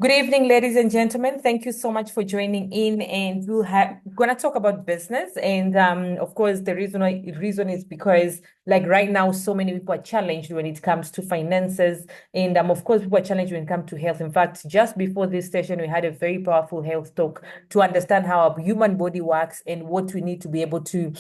Good evening, ladies and gentlemen. Thank you so much for joining in. And we're gonna talk about business. And of course, the reason is because, like right now, so many people are challenged when it comes to finances, and of course, people are challenged when it comes to health. In fact, just before this session, we had a very powerful health talk to understand how our human body works and what we need to be able to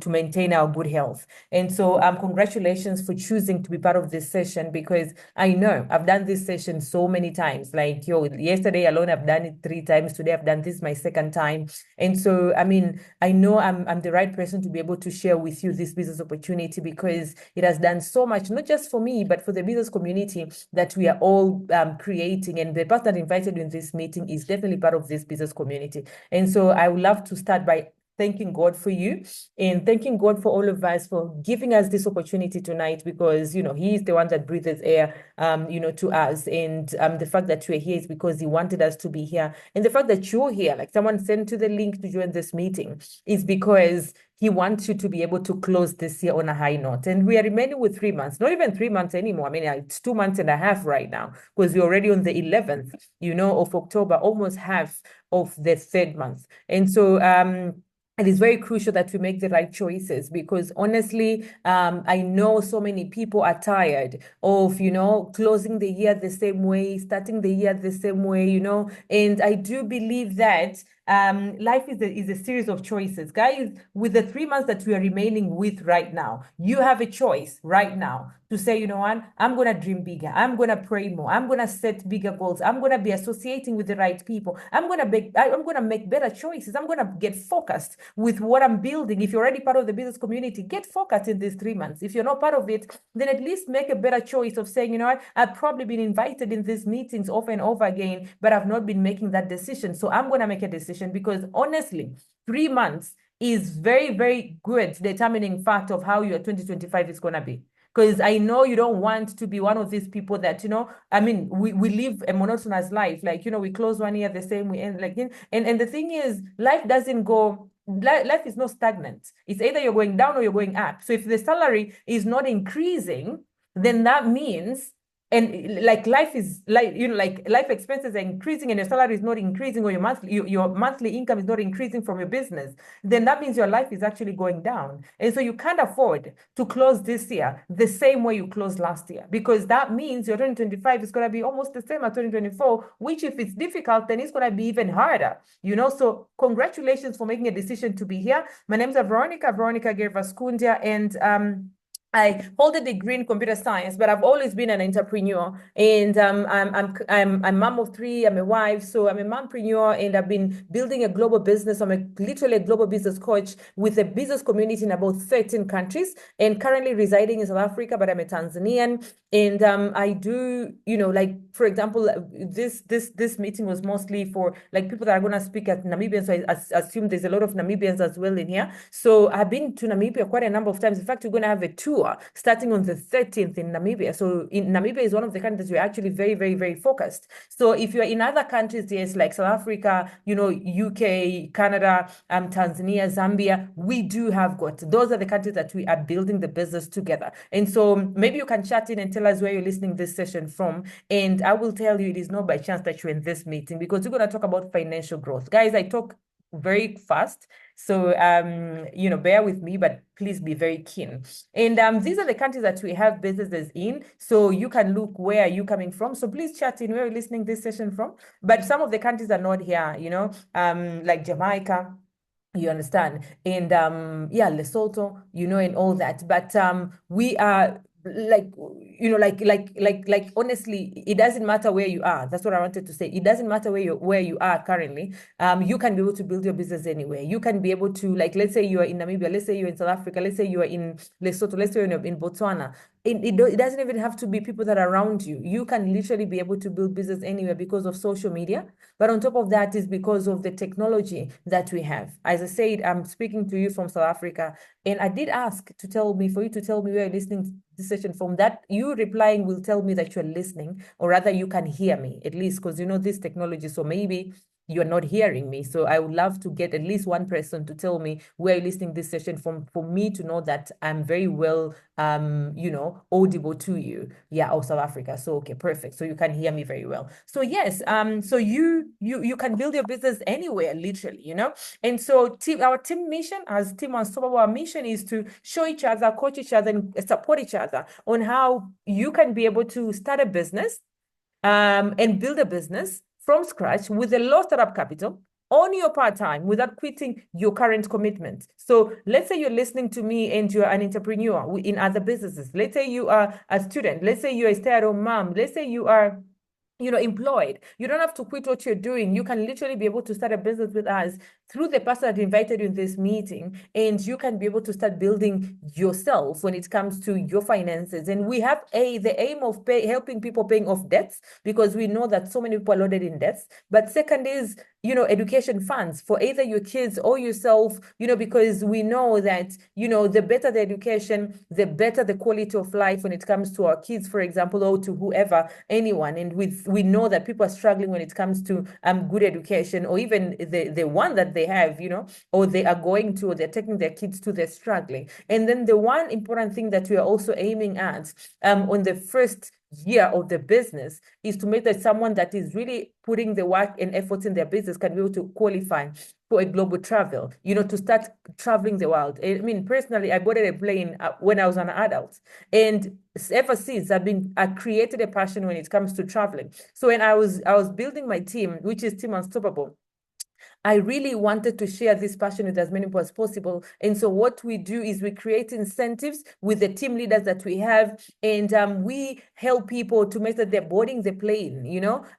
maintain our good health. And so, congratulations for choosing to be part of this session because I know I've done this session so many times. Like, yesterday alone, I've done it 3 times. Today, I've done this my second time. And so, I mean, I know I'm the right person to be able to share with you this business opportunity because it has done so much, not just for me, but for the business community that we are all creating. And the person that invited you in this meeting is definitely part of this business community. And so, I would love to start by thanking God for you and thanking God for all of us for giving us this opportunity tonight because, He is the one that breathes air, to us. And the fact that we're here is because He wanted us to be here. And the fact that you're here, like someone sent you the link to join this meeting, is because He wants you to be able to close this year on a high note. And we are remaining with 3 months, not even 3 months anymore. I mean, it's 2 months and a half right now because we're already on the 11th, of October, almost half of the third month. And so, it is very crucial that we make the right choices because honestly, I know so many people are tired of, closing the year the same way, starting the year the same way, and I do believe that life is a series of choices. Guys, with the 3 months that we are remaining with right now, you have a choice right now to say, you know what, I'm going to dream bigger. I'm going to pray more. I'm going to set bigger goals. I'm going to be associating with the right people. I'm going to make better choices. I'm going to get focused with what I'm building. If you're already part of the business community, get focused in these 3 months. If you're not part of it, then at least make a better choice of saying, you know what, I've probably been invited in these meetings over and over again, but I've not been making that decision. So I'm going to make a decision because honestly, 3 months is very, very good determining factor of how your 2025 is going to be. Because I know you don't want to be one of these people that, I mean, we live a monotonous life. Like, we close one year the same, we end like, and the thing is, life doesn't go, life is not stagnant. It's either you're going down or you're going up. So if the salary is not increasing, then that means, and like life is like, like life expenses are increasing and your salary is not increasing or your monthly income is not increasing from your business, then that means your life is actually going down. And so you can't afford to close this year the same way you closed last year, because that means your 2025 is going to be almost the same as 2024, which if it's difficult, then it's going to be even harder, So congratulations for making a decision to be here. My name is Veronica Gervaskundia, and I hold a degree in computer science, but I've always been an entrepreneur. And I'm mom of three. I'm a wife, so I'm a mompreneur, and I've been building a global business. I'm literally a global business coach with a business community in about 13 countries, and currently residing in South Africa. But I'm a Tanzanian, and I do, like for example, this meeting was mostly for like people that are going to speak at Namibian. So I assume there's a lot of Namibians as well in here. So I've been to Namibia quite a number of times. In fact, we're going to have a tour starting on the 13th in Namibia. So in Namibia is one of the countries we're actually very, very, very focused. So if you're in other countries, yes, like South Africa, UK, Canada, Tanzania, Zambia, we do have got, those are the countries that we are building the business together. And so maybe you can chat in and tell us where you're listening this session from. And I will tell you it is not by chance that you're in this meeting because we're going to talk about financial growth. Guys, I talk very fast. So, bear with me, but please be very keen. And these are the countries that we have businesses in. So you can look where are you coming from. So please chat in where you're listening this session from. But some of the countries are not here, like Jamaica. You understand? And yeah, Lesotho, and all that. But we are like honestly, it doesn't matter where you are. That's what I wanted to say. It doesn't matter where you are currently. You can be able to build your business anywhere. You can be able to, like, let's say you are in Namibia, let's say you're in South Africa, let's say you are in Lesotho, let's say you're in Botswana. It doesn't even have to be people that are around you. You can literally be able to build business anywhere because of social media. But on top of that is because of the technology that we have. As I said, I'm speaking to you from South Africa, and I did ask for you to tell me where you're listening to this session from. That you replying will tell me that you're listening, or rather you can hear me at least, because this technology. So maybe you're not hearing me. So I would love to get at least one person to tell me where you're listening this session from, for me to know that I'm very well, audible to you. Yeah, oh, South Africa. So, okay, perfect. So you can hear me very well. So yes, so you can build your business anywhere, literally, And so our team mission as Team Unstoppable, our mission is to show each other, coach each other, and support each other on how you can be able to start a business and build a business from scratch with a low startup capital on your part-time without quitting your current commitment. So let's say you're listening to me and you're an entrepreneur in other businesses. Let's say you are a student. Let's say you're a stay-at-home mom. Let's say you are employed. You don't have to quit what you're doing. You can literally be able to start a business with us through the person that invited you in this meeting, and you can be able to start building yourself when it comes to your finances. And we have the aim of helping people paying off debts, because we know that so many people are loaded in debts. But second is, education funds for either your kids or yourself, because we know that, the better the education, the better the quality of life when it comes to our kids, for example, or to whoever, anyone. And we know that people are struggling when it comes to good education, or even the one that they have, or they are going to, or they're taking their kids to, they're struggling. And then the one important thing that we are also aiming at on the first year of the business is to make that someone that is really putting the work and efforts in their business can be able to qualify for a global travel, to start traveling the world. I mean, personally, I boarded a plane when I was an adult, and ever since I created a passion when it comes to traveling. So when I was building my team, which is Team Unstoppable, I really wanted to share this passion with as many people as possible. And so what we do is we create incentives with the team leaders that we have, and we help people to make sure they're boarding the plane,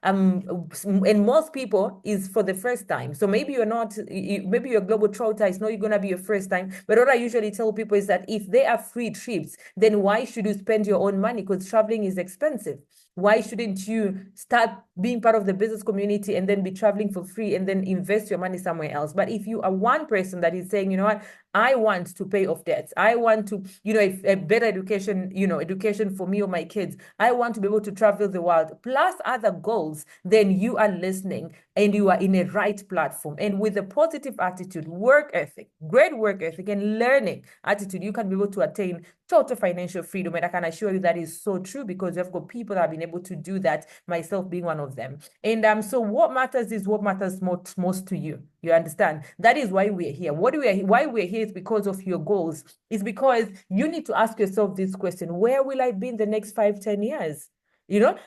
and most people is for the first time. So maybe you're not, maybe you're a global trotter, it's not going to be your first time. But what I usually tell people is that if they are free trips, then why should you spend your own money? Because traveling is expensive. Why shouldn't you start being part of the business community and then be traveling for free and then invest your money somewhere else? But if you are one person that is saying, you know what, I want to pay off debts, I want to, a better education, education for me or my kids, I want to be able to travel the world, plus other goals, then you are listening and you are in a right platform. And with a positive attitude, work ethic, great work ethic, and learning attitude, you can be able to attain total financial freedom. And I can assure you that is so true, because we've got people that have been able to do that, myself being one of them. And so what matters is what matters most to you. You understand? That is why we're here. Why we're here is because of your goals. It's because you need to ask yourself this question: where will I be in the next 5-10 years?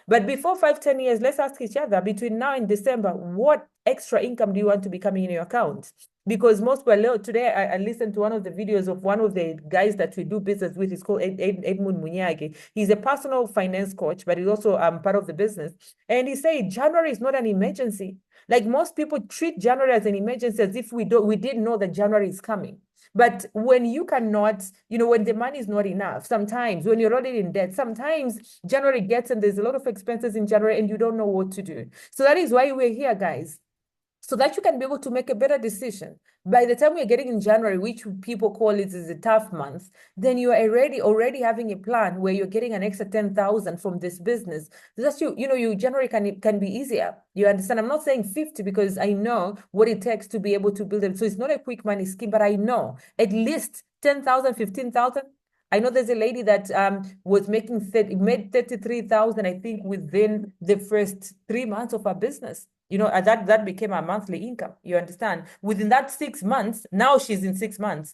But before 5-10 years, let's ask each other, between now and December, what extra income do you want to be coming in your account? Because most people, today I listened to one of the videos of one of the guys that we do business with. He's called Edmund Munyagi. He's a personal finance coach, but he's also part of the business. And he said January is not an emergency. Like, most people treat January as an emergency, as if we didn't know that January is coming. But when you cannot, when the money is not enough, sometimes when you're already in debt, sometimes January gets and there's a lot of expenses in January and you don't know what to do. So that is why we're here, guys, so that you can be able to make a better decision. By the time we're getting in January, which people call it is a tough month, then you are already having a plan where you're getting an extra 10,000 from this business. That's you January can be easier. You understand? I'm not saying 50, because I know what it takes to be able to build it. So it's not a quick money scheme, but I know at least 10,000, 15,000. I know there's a lady that was made 33,000, I think, within the first 3 months of her business. That became her monthly income. You understand? Within that 6 months, now she's in 6 months.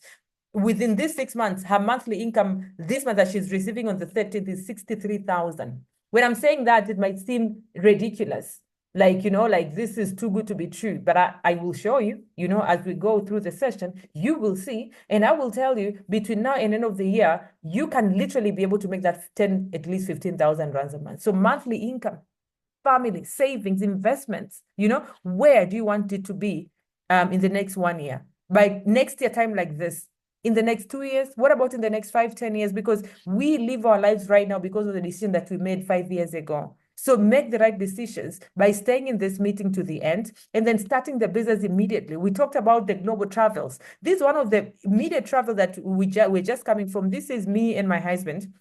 Within these 6 months, her monthly income this month that she's receiving on the 30th is 63,000. When I'm saying that, it might seem ridiculous. Like, this is too good to be true. But I will show you, as we go through the session, you will see. And I will tell you, between now and end of the year, you can literally be able to make that at least 15,000 rands a month. So monthly income, family, savings, investments, where do you want it to be in the next 1 year? By next year time like this, in the next 2 years? What about in the next 5-10 years? Because we live our lives right now because of the decision that we made 5 years ago. So make the right decisions by staying in this meeting to the end and then starting the business immediately. We talked about the global travels. This is one of the immediate travel that we're just coming from. This is me and my husband.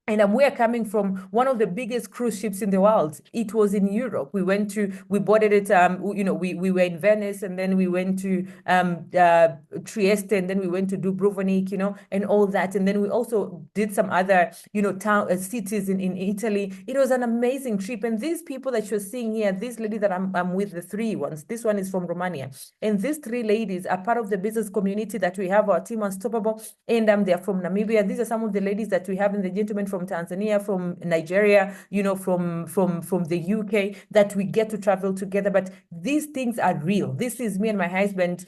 And we are coming from one of the biggest cruise ships in the world. It was in Europe. We boarded it, we were in Venice, and then we went to Trieste, and then we went to Dubrovnik, and all that. And then we also did some other, cities in Italy. It was an amazing trip. And these people that you're seeing here, this lady that I'm with, the three ones, this one is from Romania. And these three ladies are part of the business community that we have, our team Unstoppable, and they're from Namibia. These are some of the ladies that we have, and the gentlemen from Tanzania, from Nigeria, from the UK, that we get to travel together. But these things are real. This is me and my husband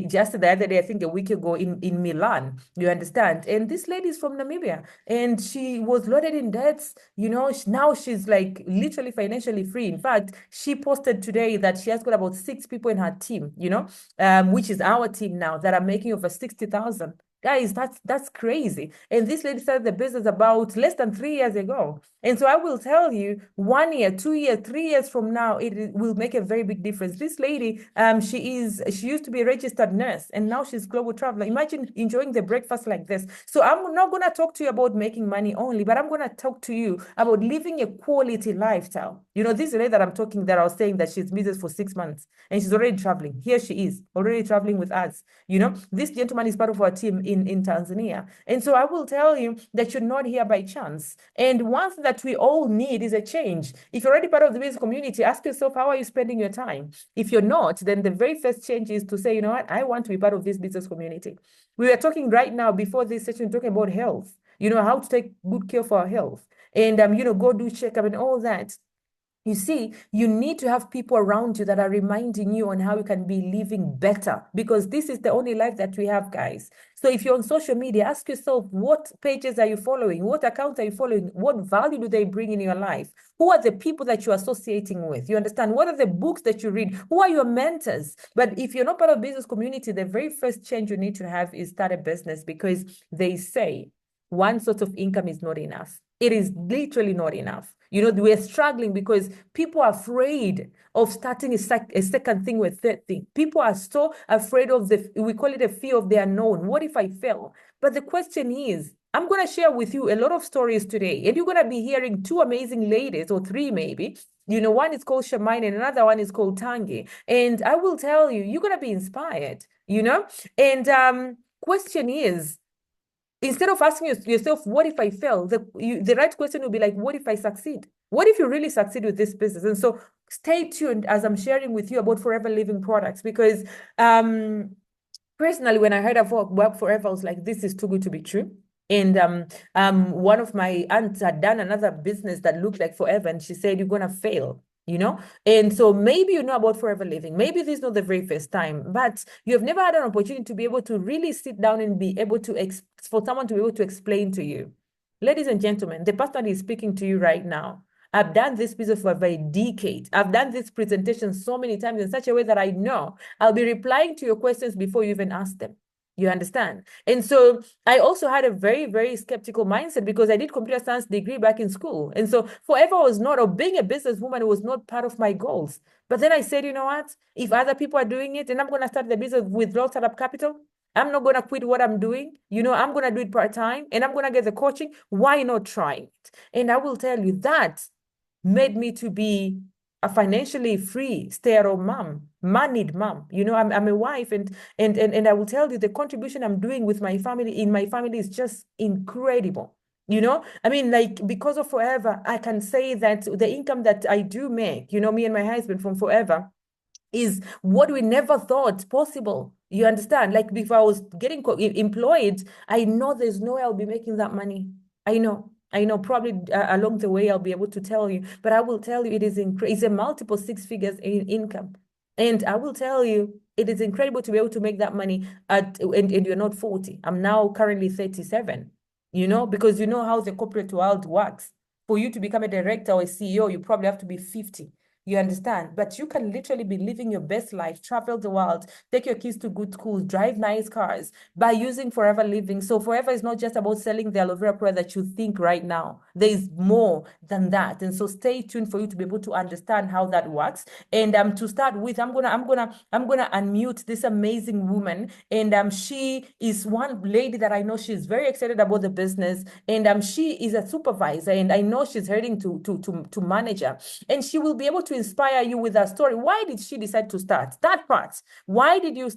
just the other day, I think a week ago, in Milan, you understand? And this lady is from Namibia, and she was loaded in debts, now she's like literally financially free. In fact, she posted today that she has got about 6 people in her team, which is our team now, that are making over 60,000. Guys, that's crazy. And this lady started the business about less than 3 years ago. And so I will tell you, 1 year, 2 years, 3 years from now, it will make a very big difference. This lady, she used to be a registered nurse, and now she's global traveler. Imagine enjoying the breakfast like this. So I'm not going to talk to you about making money only, but I'm going to talk to you about living a quality lifestyle. This lady that I'm talking, that I was saying that she's business for 6 months, and she's already traveling. Here she is, already traveling with us. This gentleman is part of our team in Tanzania. And so I will tell you that you're not here by chance. And one thing that we all need is a change. If you're already part of the business community, ask yourself, how are you spending your time? If you're not, then the very first change is to say, you know what, I want to be part of this business community. We were talking right now before this session, talking about health, how to take good care for our health, and go do checkup and all that. You see, you need to have people around you that are reminding you on how you can be living better, because this is the only life that we have, guys. So if you're on social media, ask yourself, what pages are you following? What accounts are you following? What value do they bring in your life? Who are the people that you're associating with? You understand? What are the books that you read? Who are your mentors? But if you're not part of business community, the very first change you need to have is start a business, because they say one source of income is not enough. It is literally not enough. We're struggling because people are afraid of starting a second thing or a third thing. People are so afraid of we call it a fear of the unknown. What if I fail? But the question is, I'm going to share with you a lot of stories today, and you're going to be hearing 2 amazing ladies, or 3 maybe. One is called Shamaine and another one is called Tangi. And I will tell you, you're going to be inspired, And question is, instead of asking yourself, what if I fail? The right question will be like, what if I succeed? What if you really succeed with this business? And so stay tuned as I'm sharing with you about Forever Living products, because personally, when I heard of Work Forever, I was like, this is too good to be true. And one of my aunts had done another business that looked like Forever, and she said, you're going to fail. And so maybe you know about Forever Living. Maybe this is not the very first time, but you have never had an opportunity to be able to really sit down and be able to, for someone to be able to explain to you. Ladies and gentlemen, the person that is speaking to you right now, I've done this business for a decade. I've done this presentation so many times in such a way that I know I'll be replying to your questions before you even ask them. You understand? And so I also had a very, very skeptical mindset, because I did computer science degree back in school. And so Forever was not, or being a businesswoman was not part of my goals. But then I said, you know what? If other people are doing it, and I'm going to start the business with low startup capital, I'm not going to quit what I'm doing. I'm going to do it part-time, and I'm going to get the coaching. Why not try it? And I will tell you, that made me to be a financially free stay-at-home mom, moneyed mom. I'm a wife, and I will tell you, the contribution I'm doing with my family, in my family, is just incredible. Like, because of Forever, I can say that the income that I do make, me and my husband from Forever, is what we never thought possible. You understand? Like, if I was getting employed, I know there's no way I'll be making that money. I know probably along the way I'll be able to tell you, but I will tell you, it's a multiple 6 figures in income. And I will tell you, it is incredible to be able to make that money and you're not 40. I'm now currently 37, because you know how the corporate world works. For you to become a director or a CEO, you probably have to be 50. You understand? But you can literally be living your best life, travel the world, take your kids to good schools, drive nice cars by using Forever Living. So Forever is not just about selling the aloe vera product that you think right now. There is more than that. And so stay tuned for you to be able to understand how that works. And to start with, I'm gonna unmute this amazing woman. And she is one lady that I know she's very excited about the business. And she is a supervisor, and I know she's heading to manager, and she will be able to inspire you with her story. Why did she decide to start that part? Why did you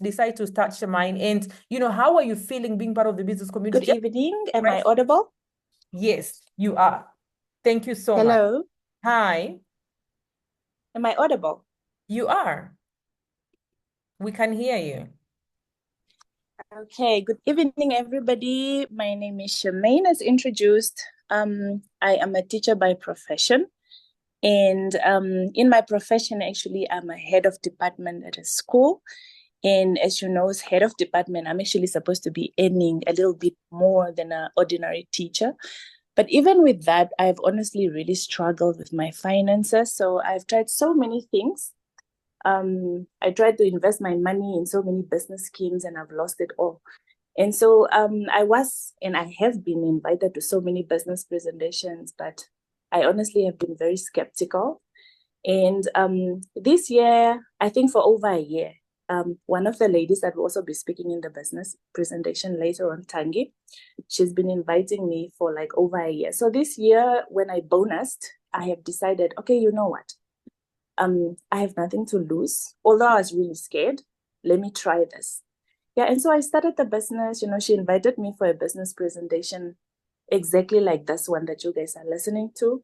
decide to start, Shamine? And how are you feeling being part of the business community? Good evening. Am I audible? Yes, you are. Thank you so much. Hello. Hi, Am I audible? you are. We can hear you. Okay. Good evening, everybody. My name is Shemaine, as introduced. I am a teacher by profession. And in my profession, actually, I'm a head of department at a school. And as you know, as head of department, I'm actually supposed to be earning a little bit more than an ordinary teacher. But even with that, I've honestly really struggled with my finances. So I've tried so many things. I tried to invest my money in so many business schemes and I've lost it all. And so I have been invited to so many business presentations, but I honestly have been very skeptical. And this year, I think for over a year, one of the ladies that will also be speaking in the business presentation later on, Tangi, she's been inviting me for like over a year. So this year, when I bonused, I have decided, okay, you know what? I have nothing to lose. Although I was really scared, let me try this. Yeah, and so I started the business. She invited me for a business presentation exactly like this one that you guys are listening to.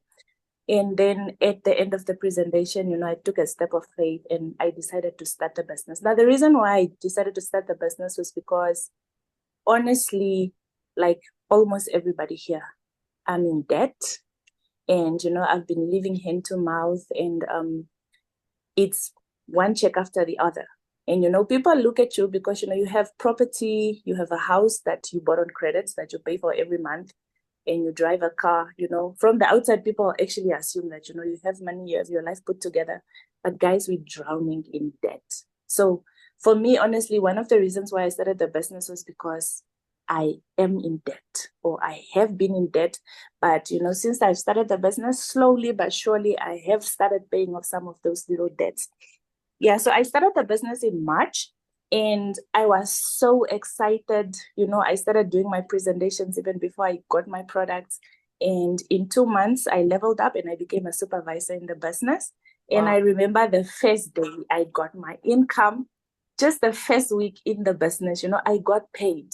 And then at the end of the presentation, I took a step of faith and I decided to start the business. Now, the reason why I decided to start the business was because honestly, like almost everybody here, I'm in debt. And, I've been living hand to mouth and it's one check after the other. And, people look at you because, you have property, you have a house that you bought on credits that you pay for every month, and you drive a car. From the outside, people actually assume that, you have money, you have your life put together. But guys, we're drowning in debt. So for me, honestly, one of the reasons why I started the business was because I am in debt, or I have been in debt. But, since I've started the business, slowly but surely, I have started paying off some of those little debts. Yeah, so I started the business in March and I was so excited. I started doing my presentations even before I got my products. And in 2 months, I leveled up and I became a supervisor in the business. Wow. And I remember the first day I got my income, just the first week in the business, I got paid.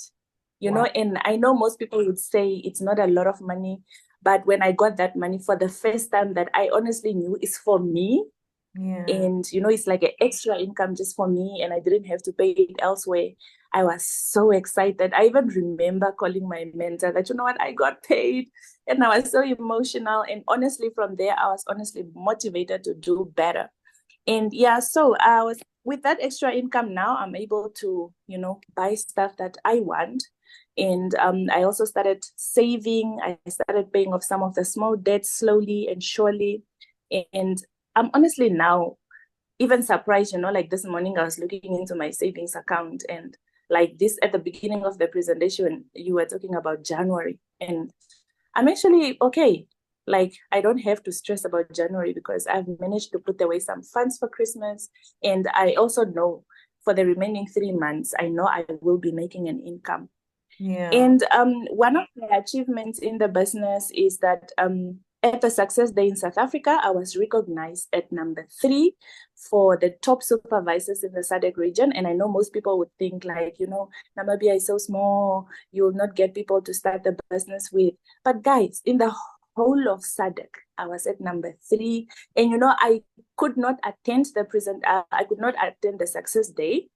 Wow. And I know most people would say it's not a lot of money, but when I got that money for the first time that I honestly knew is for me, Yeah. and it's like an extra income just for me and I didn't have to pay it elsewhere. I was so excited. I even remember calling my mentor that, what, I got paid. And I was so emotional. And honestly, from there, I was honestly motivated to do better. And yeah, so I was with that extra income now, I'm able to, buy stuff that I want. And I also started saving. I started paying off some of the small debts slowly and surely. And I'm honestly now even surprised, like this morning I was looking into my savings account and like this at the beginning of the presentation, you were talking about January. And I'm actually okay. Like I don't have to stress about January because I've managed to put away some funds for Christmas. And I also know for the remaining 3 months, I know I will be making an income. Yeah. And one of the achievements in the business is that at the Success Day in South Africa, I was recognized at number 3 for the top supervisors in the SADC region. And I know most people would think like, Namibia is so small, you'll not get people to start the business with. But guys, in the whole of SADC, I was at number 3. And, I could not attend the Success Day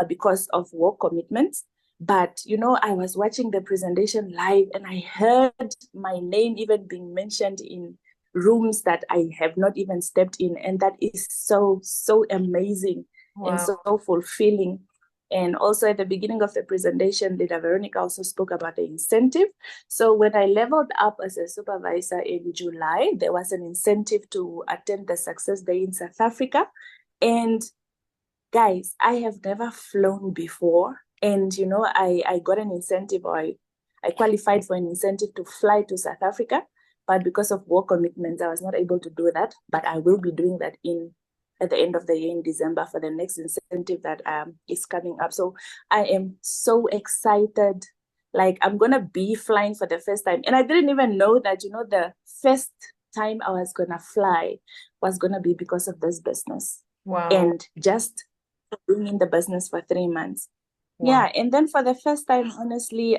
because of work commitments. But, I was watching the presentation live and I heard my name even being mentioned in rooms that I have not even stepped in. And that is so, so amazing. Wow. And so fulfilling. And also at the beginning of the presentation, Leader Veronica also spoke about the incentive. So when I leveled up as a supervisor in July, there was an incentive to attend the Success Day in South Africa. And guys, I have never flown before. And, you know, I got an incentive, or I qualified for an incentive to fly to South Africa. But because of work commitments, I was not able to do that. But I will be doing that at the end of the year in December for the next incentive that is coming up. So I am so excited. Like, I'm gonna be flying for the first time. And I didn't even know that, you know, the first time I was gonna fly was gonna be because of this business. Wow. And just being in the business for 3 months. Wow. Yeah. And then for the first time, honestly,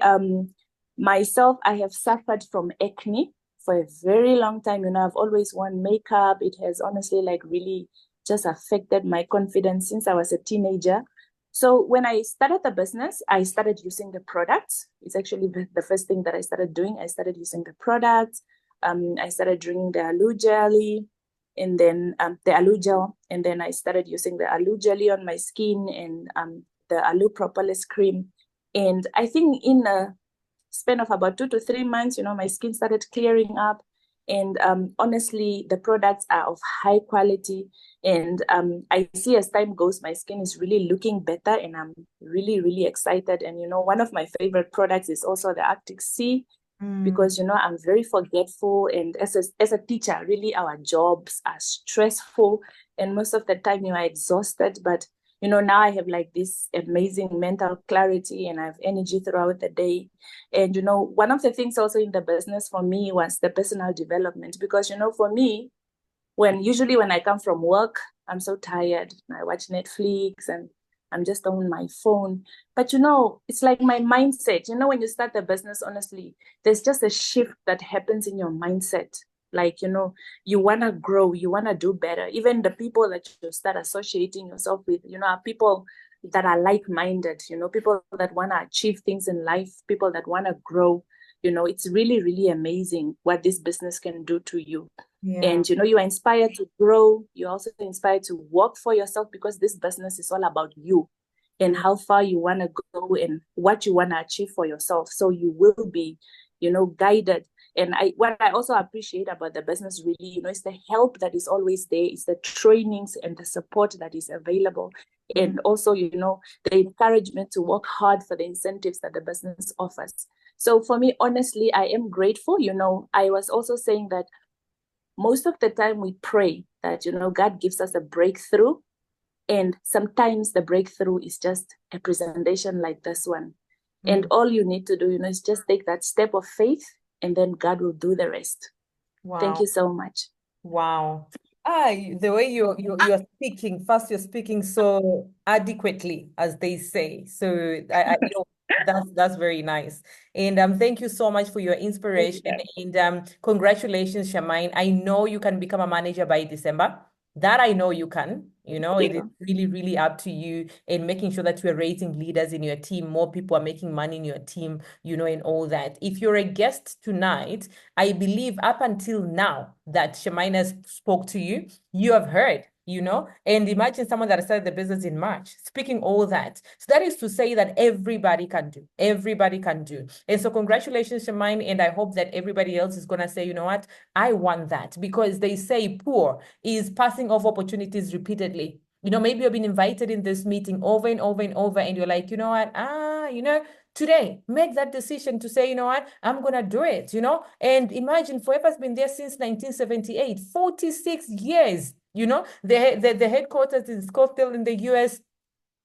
myself, I have suffered from acne for a very long time. You know, I've always worn makeup. It has honestly like really just affected my confidence since I was a teenager. So when I started the business, I started using the products. It's actually the first thing that I started doing. I started using the products. I started drinking the aloe jelly, and then the aloe gel, and then I started using the aloe jelly on my skin, and the aloe propolis cream. And I think in a span of about 2 to 3 months, you know, my skin started clearing up. And honestly, the products are of high quality. And I see as time goes, my skin is really looking better, and I'm really, really excited. And, you know, one of my favorite products is also the Arctic Sea, because, you know, I'm very forgetful. And as a teacher, really, our jobs are stressful. And most of the time you are exhausted. But, you know, now I have like this amazing mental clarity, and I have energy throughout the day. And, you know, one of the things also in the business for me was the personal development, because, you know, for me, usually when I come from work, I'm so tired. I watch Netflix and I'm just on my phone. But, you know, it's like my mindset. You know, when you start the business, honestly, there's just a shift that happens in your mindset. Like, you know, you want to grow, you want to do better. Even the people that you start associating yourself with, you know, are people that are like-minded, you know, people that want to achieve things in life, people that want to grow. You know, it's really, really amazing what this business can do to you. Yeah. And, you know, you are inspired to grow. You're also inspired to work for yourself, because this business is all about you and how far you want to go and what you want to achieve for yourself. So you will be, you know, guided. And what I also appreciate about the business, really, you know, is the help that is always there. It's the trainings and the support that is available. And also, you know, the encouragement to work hard for the incentives that the business offers. So for me, honestly, I am grateful. You know, I was also saying that most of the time we pray that, you know, God gives us a breakthrough. And sometimes the breakthrough is just a presentation like this one. And all you need to do, you know, is just take that step of faith, and then God will do the rest. Wow. Thank you so much. Wow. The way you're speaking, first you're speaking so adequately, as they say. So you know, that's very nice. And thank you so much for your inspiration. And congratulations, Charmaine. I know you can become a manager by December. That I know you can. You know, it is really, really up to you in making sure that you're raising leaders in your team. More people are making money in your team, you know, and all that. If you're a guest tonight, I believe up until now that Shemina spoke to you, you have heard, you know, and imagine someone that started the business in March, speaking all that. So that is to say that everybody can do. And so congratulations, Shemine, and I hope that everybody else is going to say, you know what, I want that, because they say poor is passing off opportunities repeatedly. You know, maybe you've been invited in this meeting over and over and over, and you're like, you know what, you know, today, make that decision to say, you know what, I'm going to do it, you know. And imagine Forever's been there since 1978, 46 years, you know. The headquarters is Scottsdale in the US.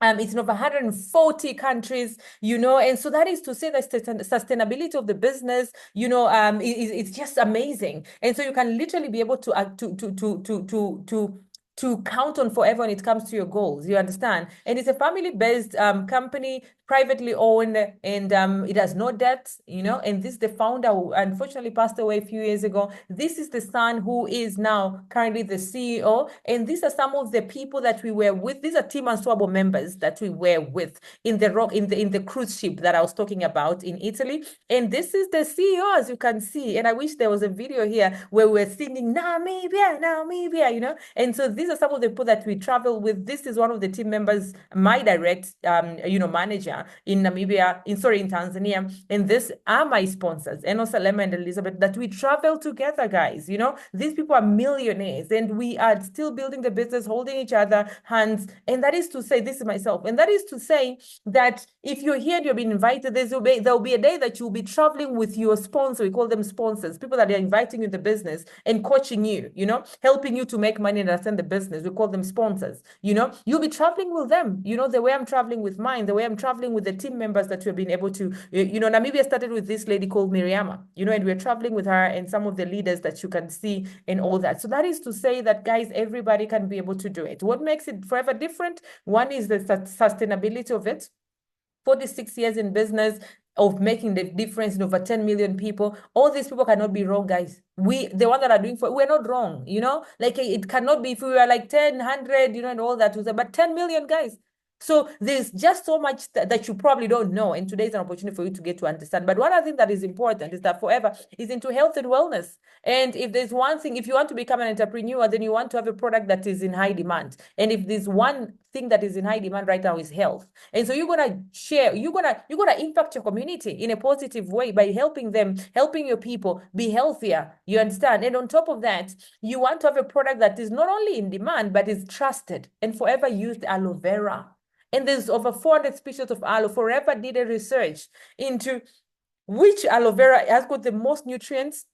It's in over 140 countries, you know, and so that is to say that sustainability of the business, you know, it's just amazing. And so you can literally be able to count on Forever when it comes to your goals, you understand? And it's a family-based company, privately owned, and it has no debt, you know. And this is the founder who unfortunately passed away a few years ago. This is the son who is now currently the CEO. And these are some of the people that we were with. These are Team Answabo members that we were with in the cruise ship that I was talking about in Italy. And this is the CEO, as you can see. And I wish there was a video here where we're singing Namibia, Namibia, you know. And so these are some of the people that we travel with. This is one of the team members, my direct manager in Namibia, in Tanzania. And this are my sponsors, Eno Salema and Elizabeth, that we travel together, guys. You know, these people are millionaires, and we are still building the business, holding each other hands. And that is to say, this is myself, and that is to say that if you're here and you've been invited, there'll be a day that you'll be traveling with your sponsor. We call them sponsors, people that are inviting you in the business and coaching you, you know, helping you to make money and understand the business. We call them sponsors. You know, you'll be traveling with them, you know, the way I'm traveling with mine, the way I'm traveling with the team members that we've been able to, you know. Namibia started with this lady called Miriama, you know, and we're traveling with her and some of the leaders that you can see and all that. So that is to say that, guys, everybody can be able to do it. What makes it forever different? One is the sustainability of it. 46 years in business, of making the difference in over 10 million people. All these people cannot be wrong, guys. The one that are doing we're not wrong, you know, like it cannot be if we were like 10, 100, you know, and all that, but 10 million, guys. So there's just so much that you probably don't know. And today is an opportunity for you to get to understand. But one other thing that is important is that forever is into health and wellness. And if there's one thing, if you want to become an entrepreneur, then you want to have a product that is in high demand. And if there's one thing that is in high demand right now is health. And so you're gonna share, you're gonna impact your community in a positive way by helping them, helping your people be healthier. You understand? And on top of that, you want to have a product that is not only in demand, but is trusted and forever used aloe vera. And there's over 400 species of aloe. Forever did a research into which aloe vera has got the most nutrients,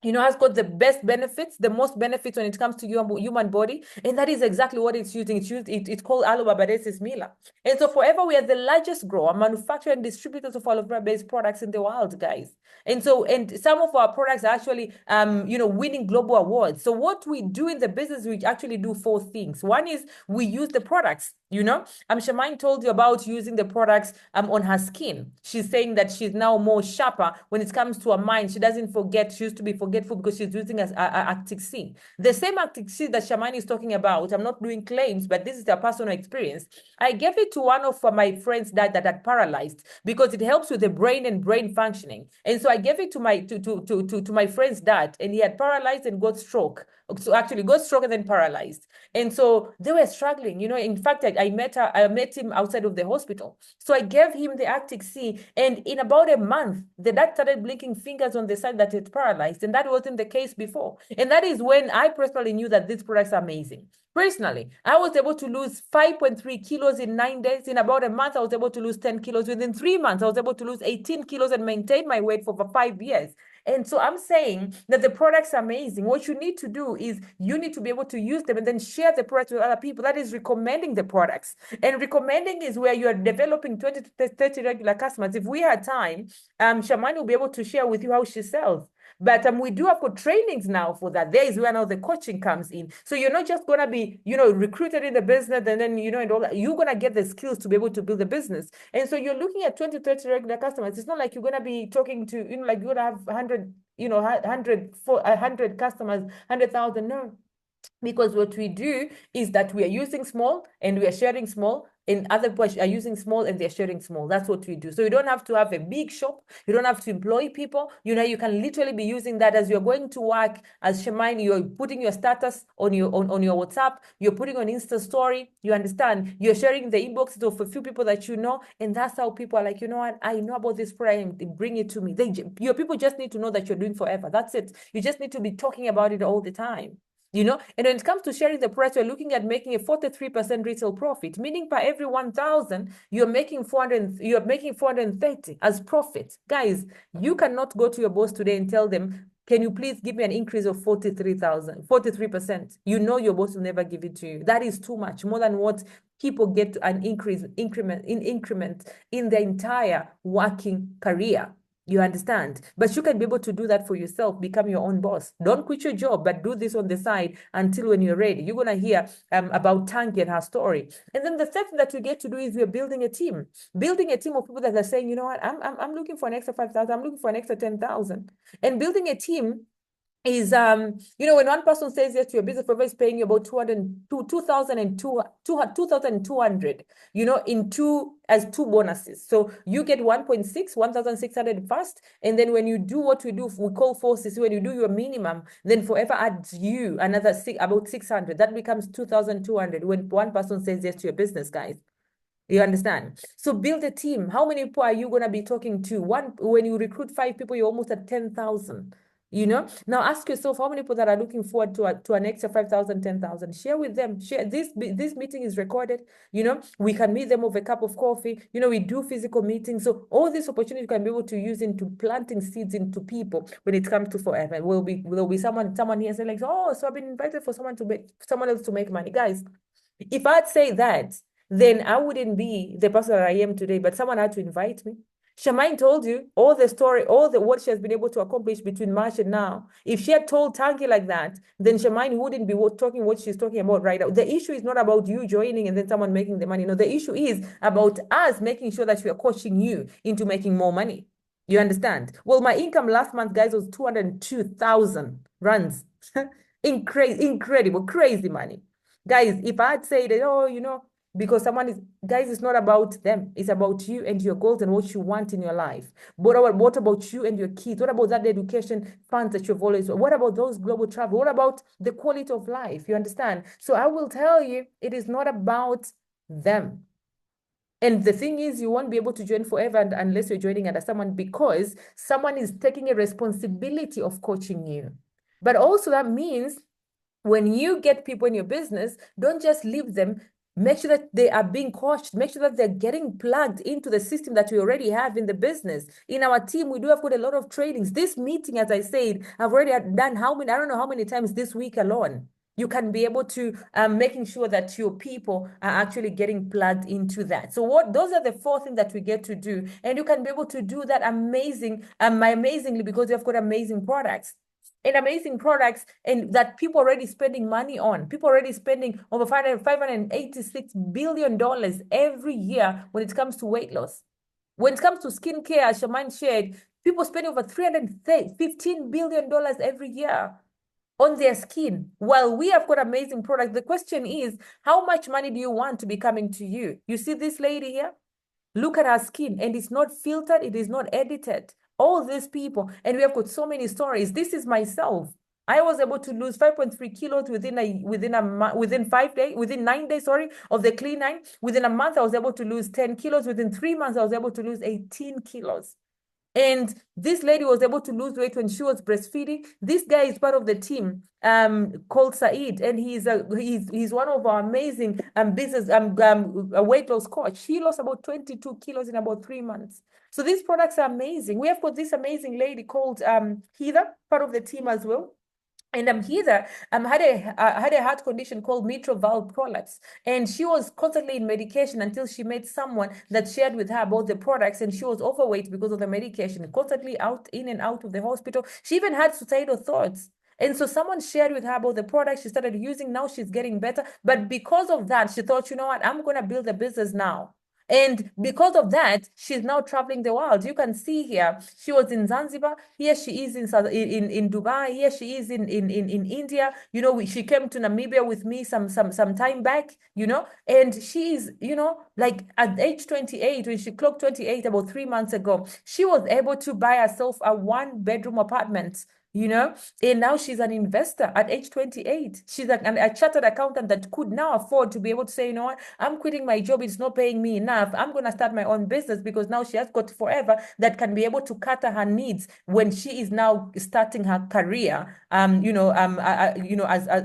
you know, has got the best benefits, the most benefits when it comes to your human body. And that is exactly what it's using. It's called Aloe Barbadensis Mila. And so forever, we are the largest grower, manufacturer, and distributors of aloe vera-based products in the world, guys. And so, and some of our products are actually, winning global awards. So what we do in the business, we actually do 4 things. One is we use the products. You know, Shemaine told you about using the products on her skin. She's saying that she's now more sharper when it comes to her mind. She doesn't forget. She used to be forgetful because she's using Actic C. The same Actic C that Shemaine is talking about, I'm not doing claims, but this is a personal experience. I gave it to one of my friends that had paralyzed because it helps with the brain and brain functioning. And so I gave it to my friend's dad, and he had paralyzed and got stroke. So actually got stroke and then paralyzed. And so they were struggling, you know. In fact, I met him outside of the hospital. So I gave him the Actic C, and in about a month, the dad started blinking fingers on the side that it's paralyzed. And that wasn't the case before. And that is when I personally knew that these products are amazing. Personally, I was able to lose 5.3 kilos in 9 days. In about a month, I was able to lose 10 kilos. Within 3 months, I was able to lose 18 kilos and maintain my weight for over 5 years. And so I'm saying that the products are amazing. What you need to do is you need to be able to use them and then share the products with other people. That is recommending the products. And recommending is where you are developing 20 to 30 regular customers. If we had time, Shamani will be able to share with you how she sells. But we do have trainings now for that. There is where now the coaching comes in. So you're not just going to be, recruited in the business and then, and all that. You're going to get the skills to be able to build the business. And so you're looking at 20, 30 regular customers. It's not like you're going to be talking to, like you're going to have 100, 100 customers, 100,000. No. Because what we do is that we are using small and we are sharing small, and other people are using small and they're sharing small. That's what we do. So you don't have to have a big shop. You don't have to employ people. You can literally be using that as you're going to work. As Shemaine, you're putting your status on your WhatsApp. You're putting on Insta story. You understand? You're sharing the inboxes of a few people that you know. And that's how people are like, you know what? I know about this product. Bring it to me. Your people just need to know that you're doing forever. That's it. You just need to be talking about it all the time. And when it comes to sharing the price, we're looking at making a 43% retail profit, meaning per every 1,000, you're making 430 as profit. Guys, you cannot go to your boss today and tell them, can you please give me an increase of 43%? Your boss will never give it to you. That is too much, more than what people get an increment in their entire working career. You understand? But you can be able to do that for yourself, become your own boss. Don't quit your job, but do this on the side until when you're ready. You're going to hear about Tangi and her story. And then the third thing that we get to do is we're building a team. Building a team of people that are saying, you know what, I'm looking for an extra 5,000, I'm looking for an extra 10,000. And building a team is you know, when one person says yes to your business, forever is paying you about 2,200, you know, in two bonuses. So you get 1.6, 1,600 first, and then when you do what we do, we call forces, when you do your minimum, then forever adds you another about 600. That becomes 2,200 when one person says yes to your business, guys. You understand? So build a team. How many people are you going to be talking to? When you recruit 5 people, you're almost at 10,000. You know, now ask yourself how many people that are looking forward to an extra 5,000, 10,000. Share with them. Share this meeting is recorded. You know, we can meet them over a cup of coffee. You know, we do physical meetings. So all this opportunity you can be able to use into planting seeds into people when it comes to forever. Will be someone here saying like, oh, so I've been invited for someone else to make money. Guys, if I'd say that, then I wouldn't be the person that I am today, but someone had to invite me. Charmaine told you all the story, what she has been able to accomplish between March and now. If she had told Tangi like that, then Charmaine wouldn't be talking what she's talking about right now. The issue is not about you joining and then someone making the money. No, the issue is about us making sure that we are coaching you into making more money. You understand? Well, my income last month, guys, was 202,000 runs. Incredible, crazy money. Guys, if I'd say that, oh, you know, because someone is, guys, it's not about them. It's about you and your goals and what you want in your life. What about you and your kids? What about that education funds that you've always, what about those global travel? What about the quality of life? You understand? So I will tell you, it is not about them. And the thing is, you won't be able to join forever unless you're joining under someone, because someone is taking a responsibility of coaching you. But also that means when you get people in your business, don't just leave them. Make sure that they are being coached. Make sure that they're getting plugged into the system that we already have in the business. In our team, we do have got a lot of trainings. This meeting, as I said, I've already done I don't know how many times this week alone. You can be able to making sure that your people are actually getting plugged into that. So those are the 4 things that we get to do. And you can be able to do that amazingly because you've got amazing products. And amazing products and that people already spending money on. People already spending over $586 billion every year when it comes to weight loss. When it comes to skincare, as Charmaine shared, people spend over $315 billion every year on their skin. While we have got amazing products, the question is, how much money do you want to be coming to you? You see this lady here? Look at her skin, and it's not filtered, it is not edited. All these people, and we have got so many stories. This is myself. I was able to lose 5.3 kilos within 9 days, of the clean line. Within a month, I was able to lose 10 kilos. Within 3 months, I was able to lose 18 kilos. And this lady was able to lose weight when she was breastfeeding. This guy is part of the team called Saeed, and he's one of our amazing business a weight loss coach. He lost about 22 kilos in about 3 months. So these products are amazing. We have got this amazing lady called Heather, part of the team as well. And Heather had a heart condition called mitral valve prolapse, and she was constantly in medication until she met someone that shared with her about the products, and she was overweight because of the medication, constantly in and out of the hospital. She even had suicidal thoughts. And so someone shared with her about the product she started using. Now she's getting better. But because of that, she thought, you know what, I'm going to build a business now. And because of that, she's now traveling the world. You can see here, she was in Zanzibar. Here she is in Dubai. Here she is in India. You know, she came to Namibia with me some time back, you know, and she is, you know, like at age 28, when she clocked 28 about 3 months ago, she was able to buy herself a 1-bedroom apartment, you know, and now she's an investor at age 28. She's a chartered accountant that could now afford to be able to say, you know what, I'm quitting my job. It's not paying me enough. I'm going to start my own business, because now she has got forever that can be able to cater her needs when she is now starting her career,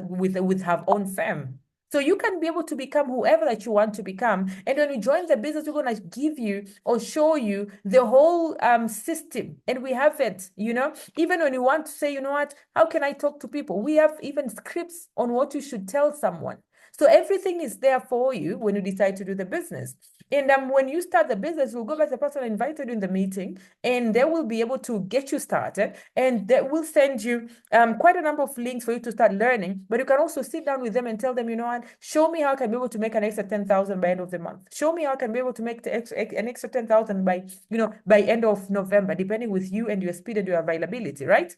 with her own firm. So you can be able to become whoever that you want to become. And when you join the business, we're going to give you or show you the whole system. And we have it, you know, even when you want to say, you know what, how can I talk to people? We have even scripts on what you should tell someone. So everything is there for you when you decide to do the business. And when you start the business, we'll go back to the person that invited you in the meeting, and they will be able to get you started, and they will send you quite a number of links for you to start learning. But you can also sit down with them and tell them, you know what, show me how I can be able to make an extra 10,000 by end of the month. Show me how I can be able to make an extra 10,000 by, by end of November, depending with you and your speed and your availability, right?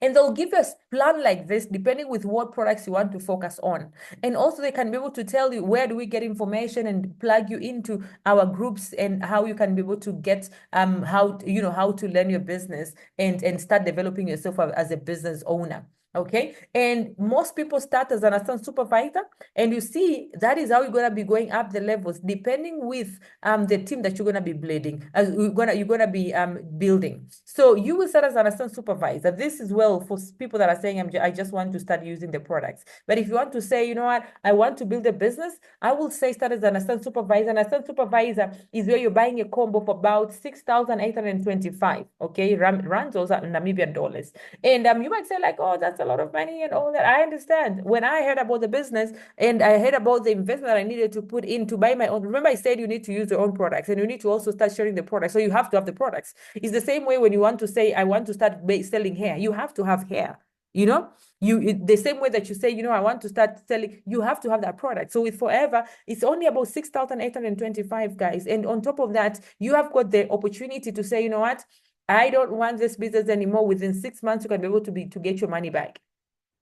And they'll give you a plan like this, depending with what products you want to focus on. And also they can be able to tell you where do we get information and plug you into our groups, and how you can be able to get how to learn your business and start developing yourself as a business owner. Okay. And most people start as an assistant supervisor, and you see that is how you're gonna be going up the levels, depending with the team that you're gonna be building, you're gonna be building. So you will start as an assistant supervisor. This is well for people that are saying, I just want to start using the products. But if you want to say, you know what, I want to build a business, I will say start as an assistant supervisor. An assistant supervisor is where you're buying a combo for about 6,825. Okay, rands, those are Namibian dollars. And you might say like, oh, that's a lot of money and all that. I understand. When I heard about the business and I heard about the investment that I needed to put in to buy my own, remember I said you need to use your own products, and you need to also start sharing the products. So you have to have the products. It's the same way when you want to say, I want to start selling hair, you have to have hair. The same way that you say, I want to start selling, you have to have that product. So with Forever, it's only about 6,825, guys. And on top of that, you have got the opportunity to say, you know what, I don't want this business anymore. Within 6 months, you can be able to get your money back.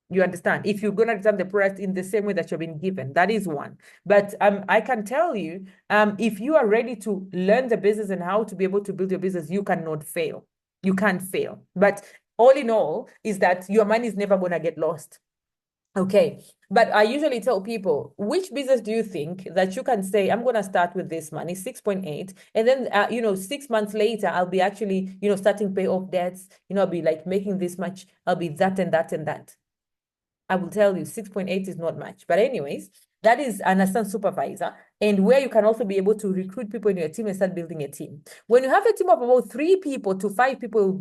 You understand? If you're going to return the product in the same way that you've been given, that is one. But I can tell you, if you are ready to learn the business and how to be able to build your business, you cannot fail. You can't fail. But all in all is that your money is never going to get lost. Okay. But I usually tell people, which business do you think that you can say, I'm going to start with this money, 6.8, and then, 6 months later, I'll be actually, starting pay off debts, I'll be like making this much, I'll be that and that and that. I will tell you 6.8 is not much. But anyways, that is an assistant supervisor, and where you can also be able to recruit people in your team and start building a team. When you have a team of about 3 people to 5 people,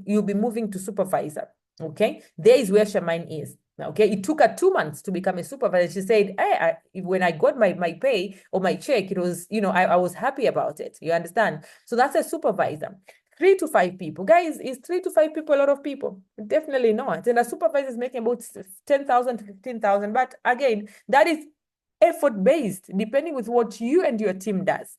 you'll be moving to supervisor. Okay, there is where Charmaine is. Okay, it took her 2 months to become a supervisor. She said, hey, when I got my pay or my check, it was, I was happy about it. You understand? So that's a supervisor. 3 to 5 people. Guys, is 3 to 5 people a lot of people? Definitely not. And a supervisor is making about 10,000 to 15,000. But again, that is effort-based, depending with what you and your team does.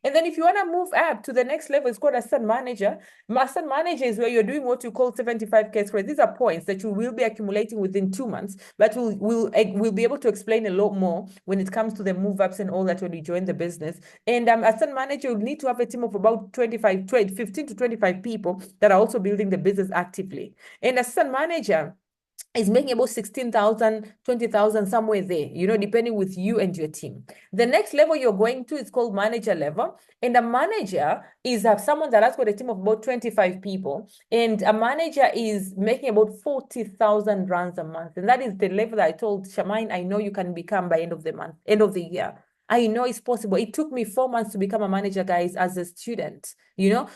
And then if you want to move up to the next level, it's called assistant manager. Assistant manager is where you're doing what you call 75K squares. These are points that you will be accumulating within 2 months, but we'll be able to explain a lot more when it comes to the move ups and all that when you join the business. And assistant manager will need to have a team of about 15 to 25 people that are also building the business actively. And assistant manager is making about 16,000, 20,000, somewhere there, depending with you and your team. The next level you're going to is called manager level. And a manager is someone that has got a team of about 25 people. And a manager is making about 40,000 rands a month. And that is the level that I told Charmaine, I know you can become by end of the year. I know it's possible. It took me 4 months to become a manager, guys, as a student,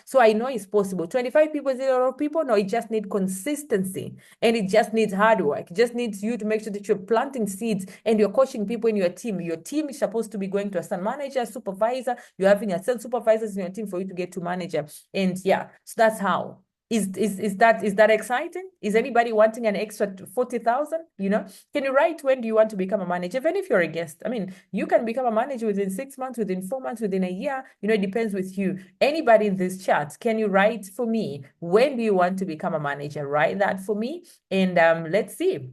so I know it's possible. 25 people is a lot of people. No, it just needs consistency, and it just needs hard work. It just needs you to make sure that you're planting seeds and you're coaching people in your team. Your team is supposed to be going to assistant manager, supervisor. You're having assistant supervisors in your team for you to get to manager. And yeah, so that's how. Is that exciting? Is anybody wanting an extra 40,000? Can you write when do you want to become a manager? Even if you're a guest, I mean, you can become a manager within 6 months, within 4 months, within a year. It depends with you. Anybody in this chat, can you write for me? When do you want to become a manager? Write that for me, and let's see.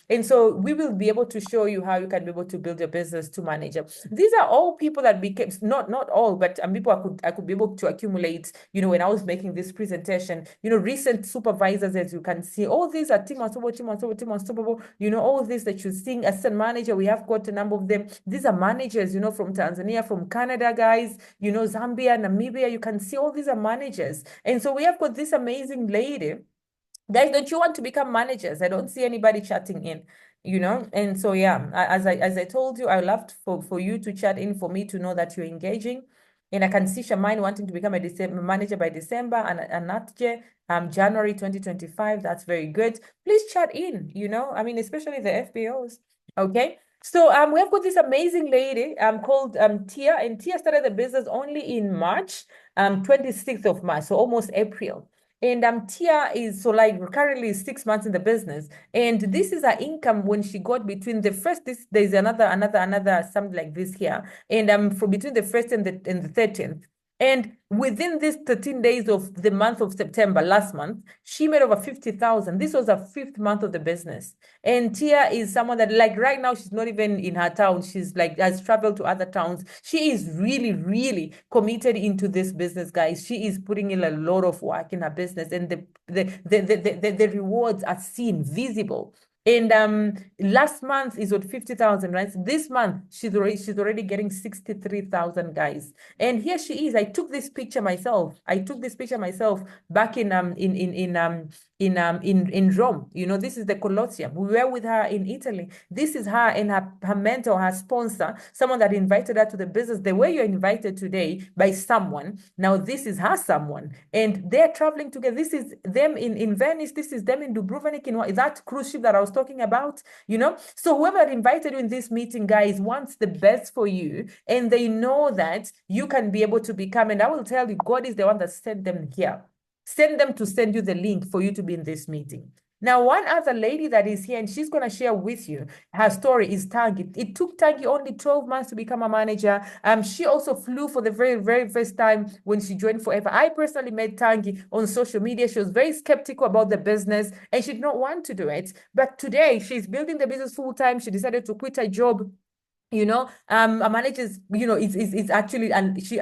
And so we will be able to show you how you can be able to build your business to manager. These are all people that became not all, but people I could be able to accumulate. When I was making this presentation. Recent supervisors, as you can see, all these are team unstoppable, all these that you're seeing, assistant manager, we have got a number of them. These are managers, from Tanzania, from Canada, guys, Zambia, Namibia, you can see all these are managers. And so we have got this amazing lady. Guys, don't you want to become managers? I don't see anybody chatting in. And so yeah, as I told you, I love for you to chat in, for me to know that you're engaging. And I can see Charmaine wanting to become a manager by December, and Natje, January 2025. That's very good. Please chat in, I mean, especially the FBOs. Okay. So we have got this amazing lady called Tia, and Tia started the business only in March, 26th of March, so almost April. And Tia is so like currently 6 months in the business, and this is her income when she got between the first. There's another something like this here, and for between the first and the 13th. And within these 13 days of the month of September, last month, she made over 50,000. This was her fifth month of the business. And Tia is someone that, like, right now, she's not even in her town. She's like, has traveled to other towns. She is really, really committed into this business, guys. She is putting in a lot of work in her business, and the rewards are seen, visible. And last month is what 50,000, right? So this month she's already getting 63,000, guys. And here she is. I took this picture myself. Back in Rome. You know, this is the Colosseum. We were with her in Italy. This is her and her mentor, her sponsor, someone that invited her to the business. The way you're invited today by someone, now this is her someone, and they're traveling together. This is them in Venice. This is them in Dubrovnik, in that cruise ship that I was talking about. You know, so whoever invited you in this meeting, guys, wants the best for you, and they know that you can be able to become. And I will tell you, God is the one that sent them here. Send them to send you the link for you to be in this meeting. Now, one other lady that is here, and she's going to share with you her story, is Tangi. It took Tangi only 12 months to become a manager. She also flew for the very, very first time when she joined Forever. I personally met Tangi on social media. She was very skeptical about the business, and she did not want to do it. But today, she's building the business full time. She decided to quit her job. You know, a manager's, you know, it's actually, and she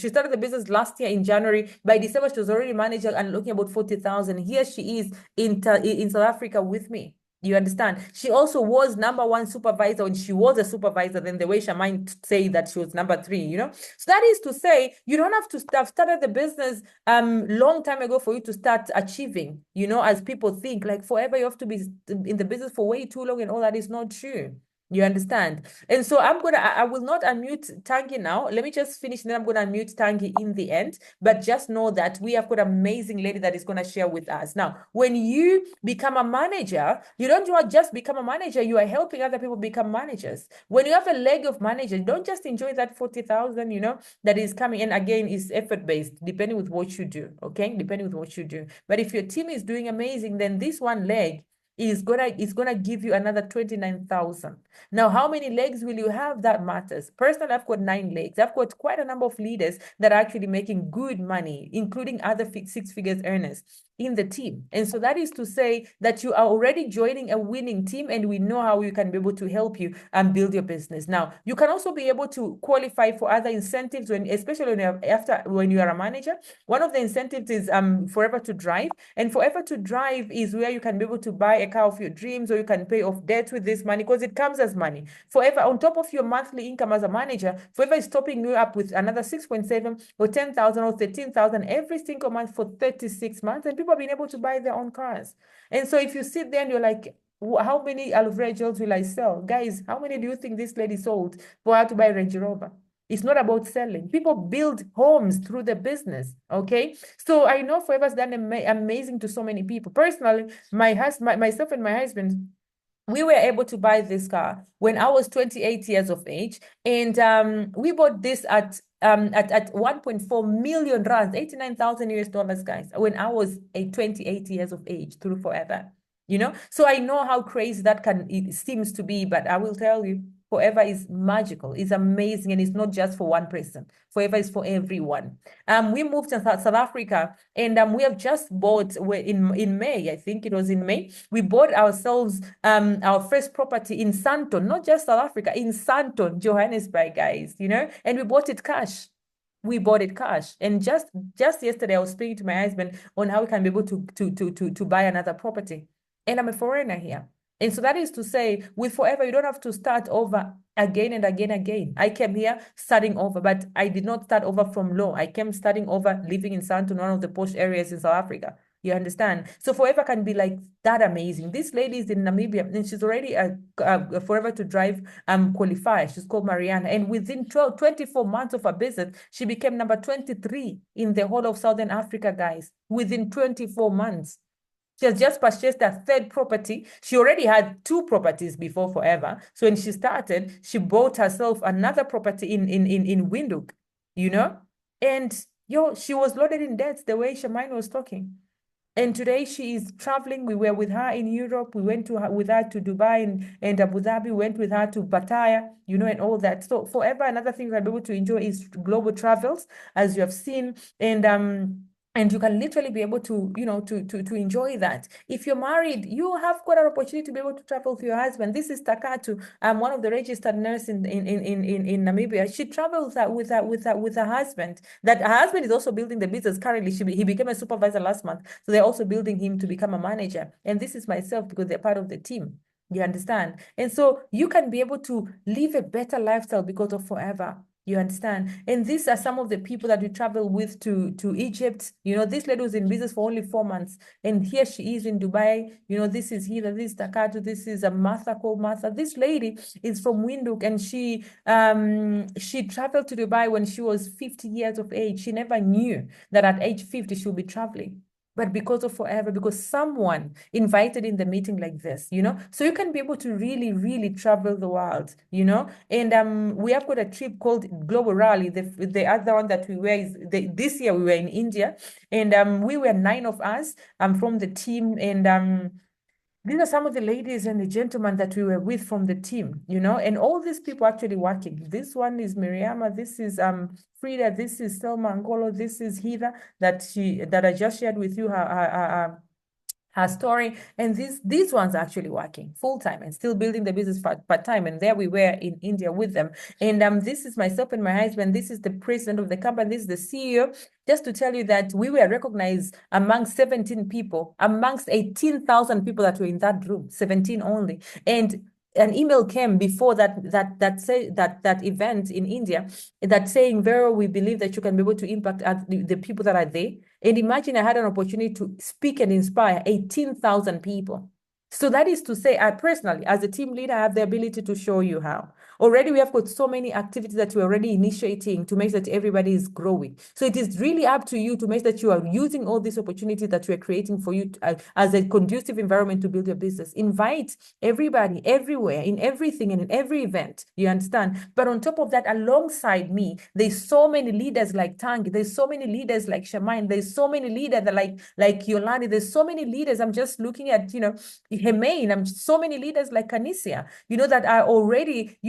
started the business last year in January. By December, she was already manager and looking about 40,000. Here she is in South Africa with me. You understand? She also was number one supervisor when she was a supervisor. Then the way she might say that she was number three, you know? So that is to say, you don't have to have started the business long time ago for you to start achieving, you know, as people think, like forever you have to be in the business for way too long, and all that is not true. You understand? And so I will not unmute Tangi now. Let me just finish, and then I'm going to unmute Tangi in the end. But just know that we have got an amazing lady that is going to share with us. Now, when you become a manager, you don't just become a manager, you are helping other people become managers. When you have a leg of manager, don't just enjoy that 40,000, you know, that is coming. And again, it's effort-based, depending with what you do, okay? Depending with what you do. But if your team is doing amazing, then this one leg is gonna give you another 29,000. Now, how many legs will you have? That matters. Personally, I've got 9 legs. I've got quite a number of leaders that are actually making good money, including other 6-figure earners in the team. And so that is to say that you are already joining a winning team, and we know how we can be able to help you and build your business. Now, you can also be able to qualify for other incentives especially when you are a manager. One of the incentives is Forever to Drive, and Forever to Drive is where you can be able to buy a car of your dreams, or you can pay off debt with this money, because it comes as money. Forever, on top of your monthly income as a manager, Forever is topping you up with another 6.7 or 10,000 or 13,000 every single month for 36 months, and people have been able to buy their own cars. And so if you sit there and you're like, how many Alvrea Gels will I sell? Guys, how many do you think this lady sold for her to buy a Range Rover? It's not about selling. People build homes through the business, okay? So I know Forever's done amazing to so many people. Personally, myself and my husband, we were able to buy this car when I was 28 years of age, and we bought this at 1.4 million rands, 89,000 US dollars, guys, when I was 28 years of age through Forever. You know, so I know how crazy it seems to be, but I will tell you, Forever is magical, it's amazing, and it's not just for one person. Forever is for everyone. We moved to South Africa, and we have just bought in May, I think it was in May, we bought ourselves our first property in Sandton, not just South Africa, in Sandton, Johannesburg, guys, you know, and we bought it cash. We bought it cash. And just yesterday, I was speaking to my husband on how we can be able to buy another property. And I'm a foreigner here. And so that is to say, with Forever, you don't have to start over again and again and again. I came here starting over, but I did not start over from low. I came starting over living in Sandton, one of the posh areas in South Africa. You understand? So Forever can be like that amazing. This lady is in Namibia, and she's already a Forever to Drive qualifier. She's called Mariana. And within 24 months of her business, she became number 23 in the whole of Southern Africa, guys, within 24 months. She has just purchased a third property. She already had two properties before Forever. So when she started, she bought herself another property in Windhoek, you know? And she was loaded in debts the way Shemaine was talking. And today she is traveling. We were with her in Europe. We went with her to Dubai and Abu Dhabi. We went with her to Pattaya, and all that. So Forever, another thing we'll be able to enjoy is global travels, as you have seen. And you can literally be able to, to enjoy that. If you're married, you have got an opportunity to be able to travel with your husband. This is Takatu, one of the registered nurses in Namibia. She travels with her husband. That her husband is also building the business currently. He became a supervisor last month, so they're also building him to become a manager. And this is myself because they're part of the team. You understand? And so you can be able to live a better lifestyle because of Forever. You understand? And these are some of the people that we travel with to Egypt. This lady was in business for only 4 months. And here she is in Dubai. This is Hida, this is Takatu, this is a Martha called Martha. This lady is from Windhoek, and she traveled to Dubai when she was 50 years of age. She never knew that at age 50 she'll be traveling. But because of Forever, because someone invited in the meeting like this, so you can be able to really, really travel the world, and we have got a trip called Global Rally. The other one that we were is this year we were in India, and we were 9 of us from the team, and these are some of the ladies and the gentlemen that we were with from the team, and all these people actually working. This one is Miriama, this is Frida, this is Selma Angolo, this is Hida that I just shared with you her story. And these ones are actually working full-time and still building the business part-time. And there we were in India with them. And this is myself and my husband. This is the president of the company. This is the CEO. Just to tell you that we were recognized among 17 people, amongst 18,000 people that were in that room, 17 only. And an email came before that event in India that saying, Vero, we believe that you can be able to impact the people that are there. And imagine I had an opportunity to speak and inspire 18,000 people. So that is to say, I personally, as a team leader, I have the ability to show you how. Already, we have got so many activities that we're already initiating to make sure that everybody is growing. So it is really up to you to make sure that you are using all these opportunities that we're creating for you as a conducive environment to build your business. Invite everybody, everywhere, in everything and in every event, you understand? But on top of that, alongside me, there's so many leaders like Tangi, there's so many leaders like Shemaine, there's so many leaders that like Yolani, there's so many leaders. I'm just looking at, Hemaine, so many leaders like Kanisia, that are already,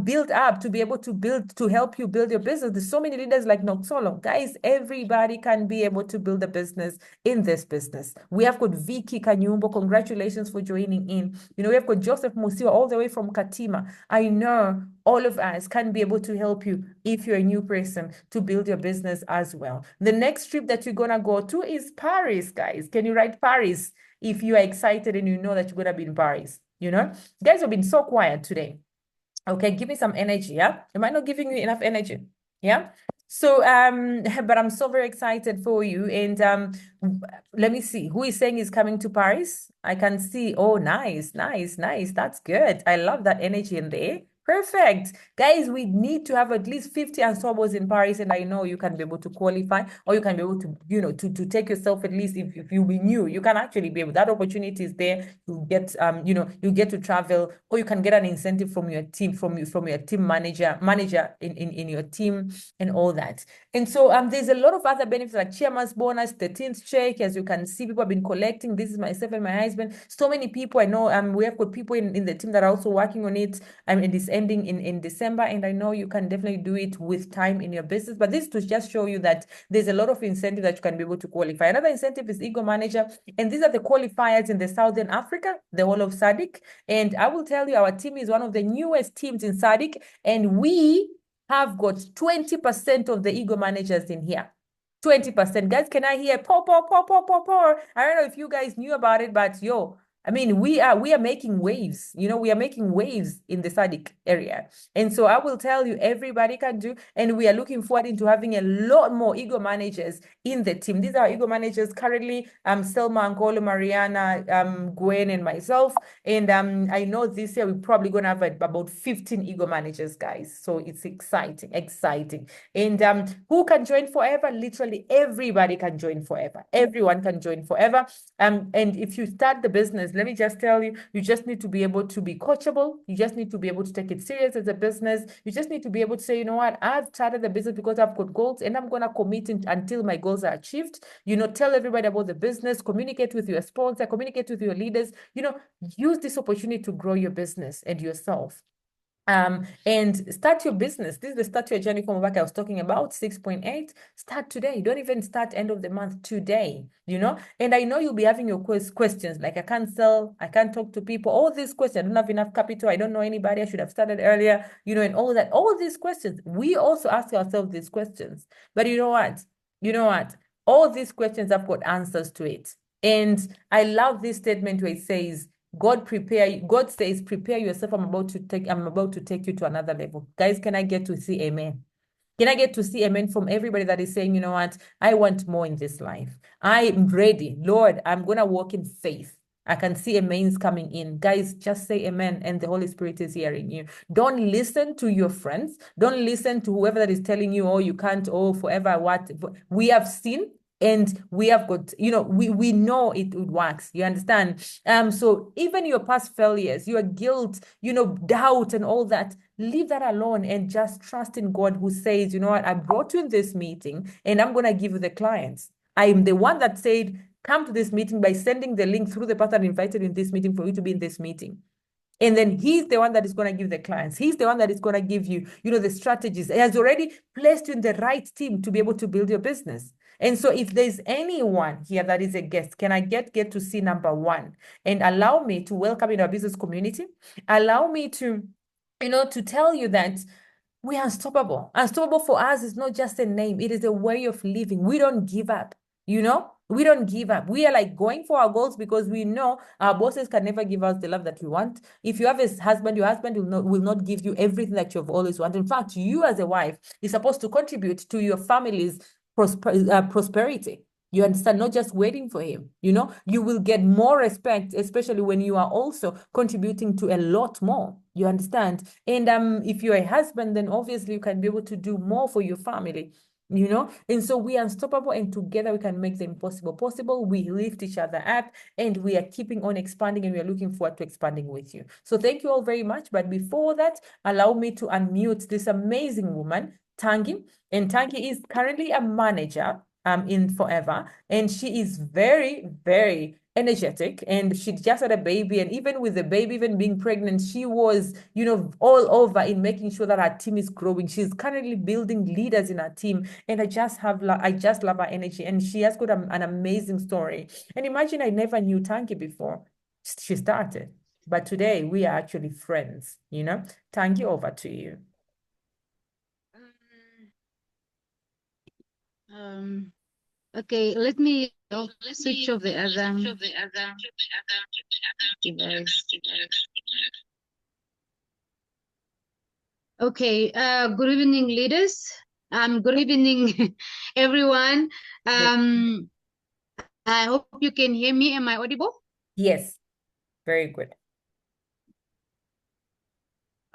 built up to be able to help you build your business. There's so many leaders like Noxolo. Guys, everybody can be able to build a business in this business. We have got Vicky Kanyumbo. Congratulations for joining in. We have got Joseph Musiwa all the way from Katima. I know all of us can be able to help you if you're a new person to build your business as well. The next trip that you're going to go to is Paris, guys. Can you write Paris if you are excited and you know that you're going to be in Paris? Guys have been so quiet today. Okay, give me some energy, yeah? Am I not giving you enough energy? Yeah? So, but I'm so very excited for you. And let me see, who is saying is coming to Paris? I can see, oh, nice, nice, nice. That's good. I love that energy in there. Perfect. Guys, we need to have at least 50 Unstopables in Paris, and I know you can be able to qualify, or you can be able to, to take yourself, at least if you be new, you can actually be able, that opportunity is there. You get, you get to travel, or you can get an incentive from your team, from your team manager in your team and all that. And so there's a lot of other benefits like chairman's bonus, 13th check, as you can see, people have been collecting. This is myself and my husband. So many people I know, we have got people in the team that are also working on it. It is ending in December, and I know you can definitely do it with time in your business. But this is to just show you that there's a lot of incentive that you can be able to qualify. Another incentive is Ego Manager, and these are the qualifiers in the Southern Africa, the whole of SADC. And I will tell you, our team is one of the newest teams in SADC, and we have got 20% of the Ego Managers in here. 20%. Guys, can I hear pour? I don't know if you guys knew about it, but I mean, we are making waves, we are making waves in the SADC area. And so I will tell you, everybody can do, and we are looking forward into having a lot more Ego managers in the team. These are Ego managers currently, Selma, Angolo, Mariana, Gwen, and myself. And I know this year we're probably going to have about 15 Ego managers, guys. So it's exciting, exciting. And who can join forever? Literally everybody can join forever. Everyone can join forever. And if you start the business, let me just tell you, you just need to be able to be coachable. You just need to be able to take it serious as a business. You just need to be able to say, you know what, I've started the business because I've got goals and I'm going to commit until my goals are achieved. Tell everybody about the business, communicate with your sponsor, communicate with your leaders, use this opportunity to grow your business and yourself. And start your business. This is the Start Your Journey from back I was talking about, 6.8. Start today. Don't even start end of the month, today, And I know you'll be having your questions like, I can't sell, I can't talk to people, all these questions. I don't have enough capital, I don't know anybody, I should have started earlier, and all that. All these questions, we also ask ourselves these questions. But you know what? All these questions have got answers to it. And I love this statement where it says, God says, prepare yourself. I'm about to take you to another level. Guys, can I get to see amen? Can I get to see amen from everybody that is saying, you know what? I want more in this life. I'm ready. Lord, I'm going to walk in faith. I can see amens coming in. Guys, just say amen, and the Holy Spirit is hearing you. Don't listen to your friends. Don't listen to whoever that is telling you, oh, you can't, oh, forever, what. We have seen, and we have got, we know it works. You understand? So even your past failures, your guilt, doubt and all that, leave that alone and just trust in God, who says, you know what, I brought you in this meeting and I'm going to give you the clients. I am the one that said, come to this meeting by sending the link through the person that invited you in this meeting for you to be in this meeting. And then he's the one that is going to give the clients. He's the one that is going to give you, the strategies. He has already placed you in the right team to be able to build your business. And so if there's anyone here that is a guest, can I get to see number one? And allow me to welcome in our business community. Allow me to, to tell you that we are unstoppable. Unstoppable for us is not just a name. It is a way of living. We don't give up, We don't give up. We are like going for our goals because we know our bosses can never give us the love that we want. If you have a husband, your husband will not give you everything that you've always wanted. In fact, you as a wife is supposed to contribute to your family's prosperity. You understand? Not just waiting for him. You will get more respect, especially when you are also contributing to a lot more. You understand? And if you're a husband, then obviously you can be able to do more for your family. And so we are unstoppable, and together we can make the impossible possible. We lift each other up, and we are keeping on expanding, and we are looking forward to expanding with you. So thank you all very much. But before that, allow me to unmute this amazing woman, Tangi. And Tangi is currently a manager in Forever, and she is very, very energetic, and she just had a baby, and even with the baby, even being pregnant, she was all over in making sure that her team is growing. She's currently building leaders in her team, and I just love her energy, and she has got an amazing story. And imagine, I never knew Tangi before she started, but today we are actually friends. Tangi, over to you. Okay, let me switch off the other device. Okay, good evening, leaders. Good evening, everyone. I hope you can hear me. Am I audible? Yes, very good.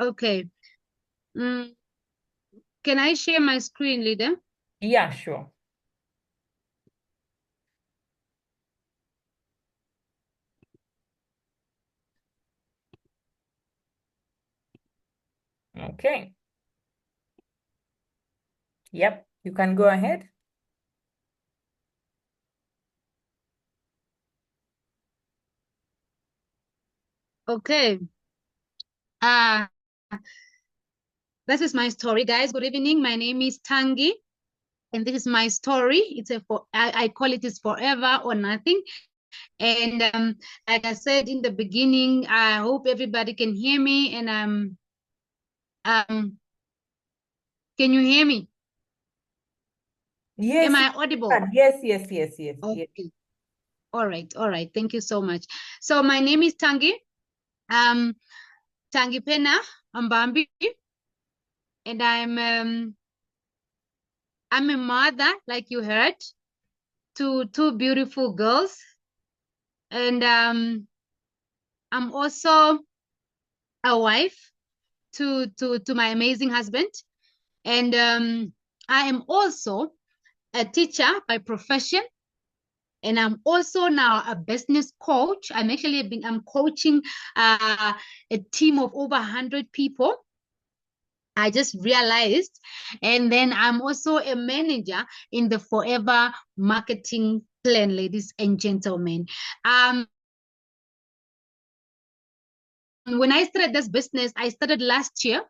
Okay. Can I share my screen, leader? Yeah, sure. Okay. Yep, you can go ahead. Okay. This is my story, guys. Good evening. My name is Tangi, and this is my story. I call it is forever or nothing. And like I said in the beginning, I hope everybody can hear me. And can you hear me? Yes. Am I audible? Yes. Okay. All right, all right. Thank you so much. So my name is Tangi. Tangi Pena Ambambi, and I'm a mother, like you heard, to two beautiful girls, and I'm also a wife to my amazing husband, and I am also a teacher by profession, and I'm also now a business coach. I'm coaching a team of over 100 people. I just realized. And then I'm also a manager in the Forever Marketing Plan, ladies and gentlemen. When I started this business, I started last year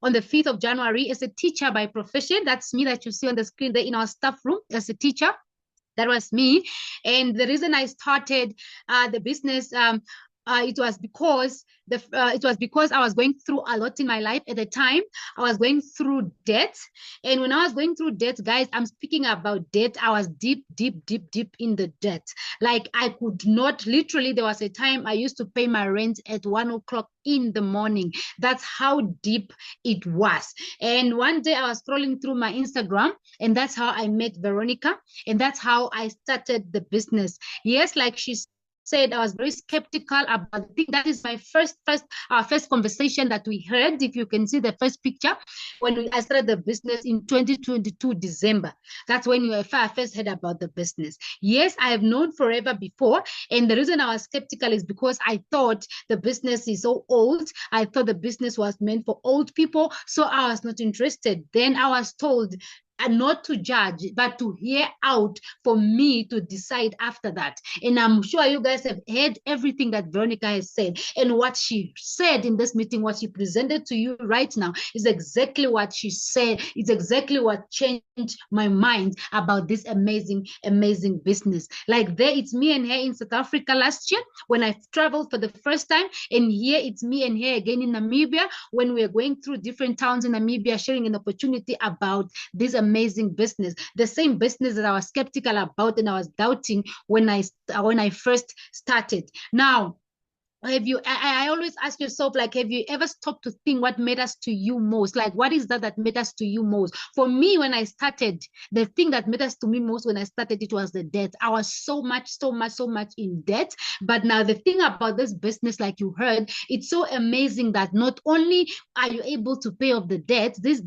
on the 5th of January as a teacher by profession. That's me that you see on the screen there in our staff room as a teacher. That was me. And the reason I started the business, it was because I was going through a lot in my life at the time. I was going through debt. And when I was going through debt, guys, I'm speaking about debt. I was deep in the debt. Like I could not, literally, there was a time I used to pay my rent at 1 o'clock in the morning. That's how deep it was. And one day I was scrolling through my Instagram, and that's how I met Veronica. And that's how I started the business. Yes, like she said, I was very skeptical about the thing. That is my first conversation that we heard. If you can see the first picture, when I started the business in 2022 December. That's when I first heard about the business. Yes, I have known Forever before, and the reason I was skeptical is because I thought the business is so old. I thought the business was meant for old people, so I was not interested. Then I was told, and not to judge, but to hear out for me to decide after that. And I'm sure you guys have heard everything that Veronica has said. And what she said in this meeting, what she presented to you right now, is exactly what she said. It's exactly what changed my mind about this amazing business. Like there, it's me and her in South Africa last year when I traveled for the first time. And here it's me and her again in Namibia when we're going through different towns in Namibia, sharing an opportunity about this amazing business, the same business that I was skeptical about and I was doubting when I first started. Now, have you, I always ask yourself, like, have you ever stopped to think what matters to you most? Like, what is that matters to you most? For me, when I started, the thing that matters to me most when I started, it was the debt. I was so much in debt. But now the thing about this business, like you heard, it's so amazing that not only are you able to pay off the debt, this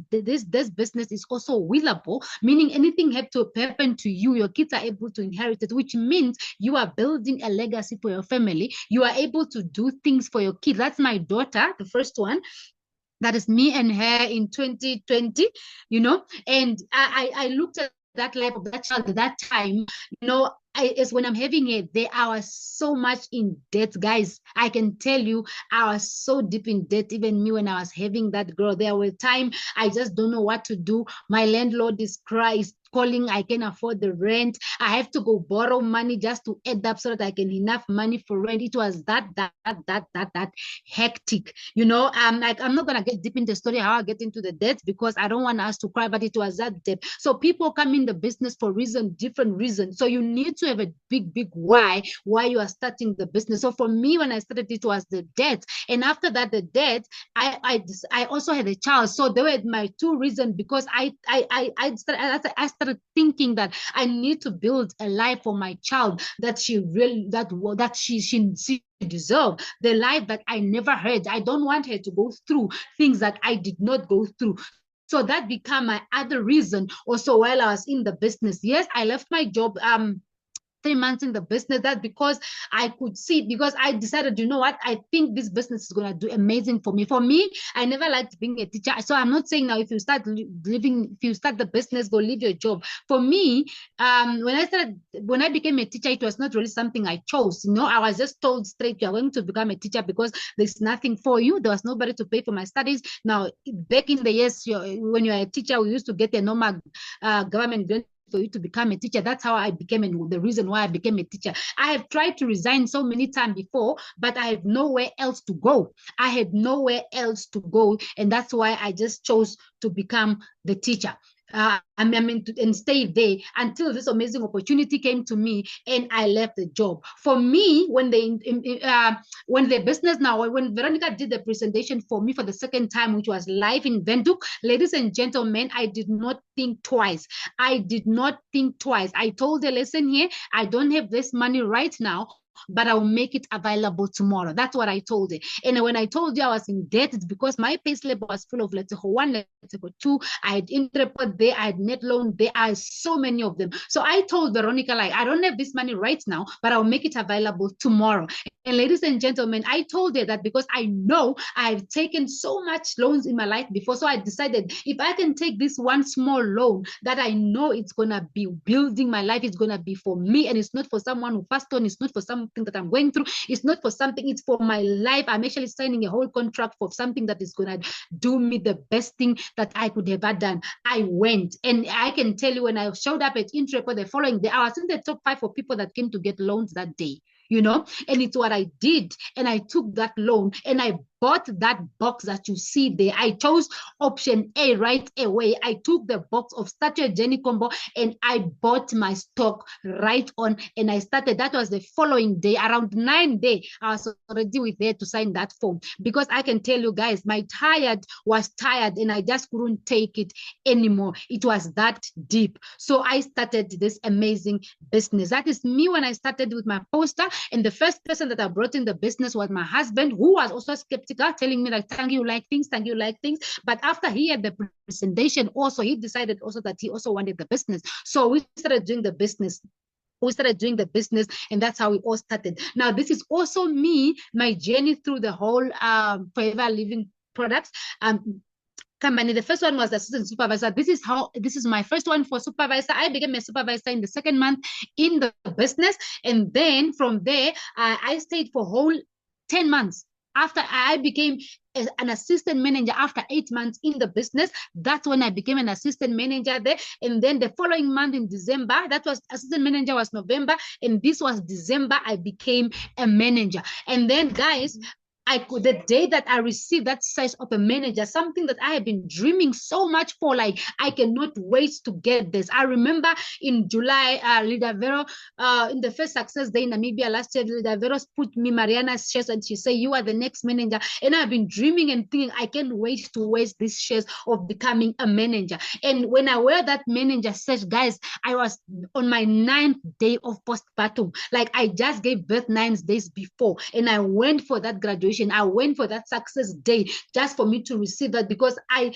business is also willable, meaning anything have to happen to you, your kids are able to inherit it, which means you are building a legacy for your family. You are able to do things for your kids. That's my daughter, the first one. That is me and her in 2020, and I looked at that life of that child at that time, is when I'm having it there, I was so much in debt, guys. I can tell you, I was so deep in debt. Even me, when I was having that girl, there were times I just don't know what to do. My landlord is calling, I can afford the rent. I have to go borrow money just to add up so that I can enough money for rent. It was that hectic, like I'm not gonna get deep in the story how I get into the debt because I don't want us to cry, but it was that debt. So people come in the business for different reasons. So you need to have a big why you are starting the business. So for me, when I started, it was the debt, and after that, the debt, I also had a child. So they were my two reasons, because I started thinking that I need to build a life for my child that she deserve, the life that I never had. I don't want her to go through things that I did not go through. So that became my other reason also while I was in the business. Yes, I left my job 3 months in the business. That because I could see, because I decided, you know what, I think this business is going to do amazing for me. For me, I never liked being a teacher. So I'm not saying now if you start the business, go leave your job. For me, when I became a teacher, it was not really something I chose. I was just told straight, you're going to become a teacher because there's nothing for you. There was nobody to pay for my studies. Now, back in the years, when you're a teacher, we used to get a normal government grant for you to become a teacher. That's how I became, and the reason why I became a teacher. I have tried to resign so many times before, but I have nowhere else to go. And that's why I just chose to become the teacher. and stay there until this amazing opportunity came to me and I left the job. For me, when the business now, when Veronica did the presentation for me for the second time, which was live in Windhoek, ladies and gentlemen, I did not think twice. I did not think twice. I told her, listen here, I don't have this money right now, but I'll make it available tomorrow. That's what I told her. And when I told you I was in debt, it's because my payslip was full of let's say one, let's say two. I had Intrepid there, I had net loan there, I had so many of them. So I told Veronica, like, I don't have this money right now, but I'll make it available tomorrow. And ladies and gentlemen, I told her that because I know I've taken so much loans in my life before. So I decided if I can take this one small loan that I know it's going to be building my life, it's going to be for me. And it's not for someone who passed on. It's not for something that I'm going through. It's not for something. It's for my life. I'm actually signing a whole contract for something that is going to do me the best thing that I could have done. I went. And I can tell you when I showed up at Intrepid the following day, I was in the top 5 for people that came to get loans that day. You know, and it's what I did. And I took that loan and I bought that box that you see there. I chose option A right away. I took the box of Start Your Journey combo and I bought my stock right on. And I started. That was the following day, around 9 days. I was already with there to sign that form because I can tell you guys, my tired was tired and I just couldn't take it anymore. It was that deep. So I started this amazing business. That is me when I started with my poster. And the first person that I brought in the business was my husband, who was also skeptical, telling me like, thank you like things. But after he had the presentation also, he decided also that he also wanted the business. So we started doing the business. And that's how we all started. Now, this is also me, my journey through the whole Forever Living products. Company. The first one was the assistant supervisor. This is my first one for supervisor. I became a supervisor in the second month in the business. And then from there, I stayed for whole 10 months. After I became an assistant manager after 8 months in the business, that's when I became an assistant manager there. And then the following month in December, that was assistant manager was November. And this was December, I became a manager. And then guys, the day that I received that size of a manager, something that I have been dreaming so much for, like I cannot wait to get this. I remember in July, Leader Vero, in the first success day in Namibia last year, Leader Vero put me Mariana's shares and she said, you are the next manager. And I've been dreaming and thinking, I can't wait to wear these shares of becoming a manager. And when I wear that manager says, guys, I was on my 9th day of postpartum. Like I just gave birth 9 days before. And I went for that graduation. I went for that success day just for me to receive that because I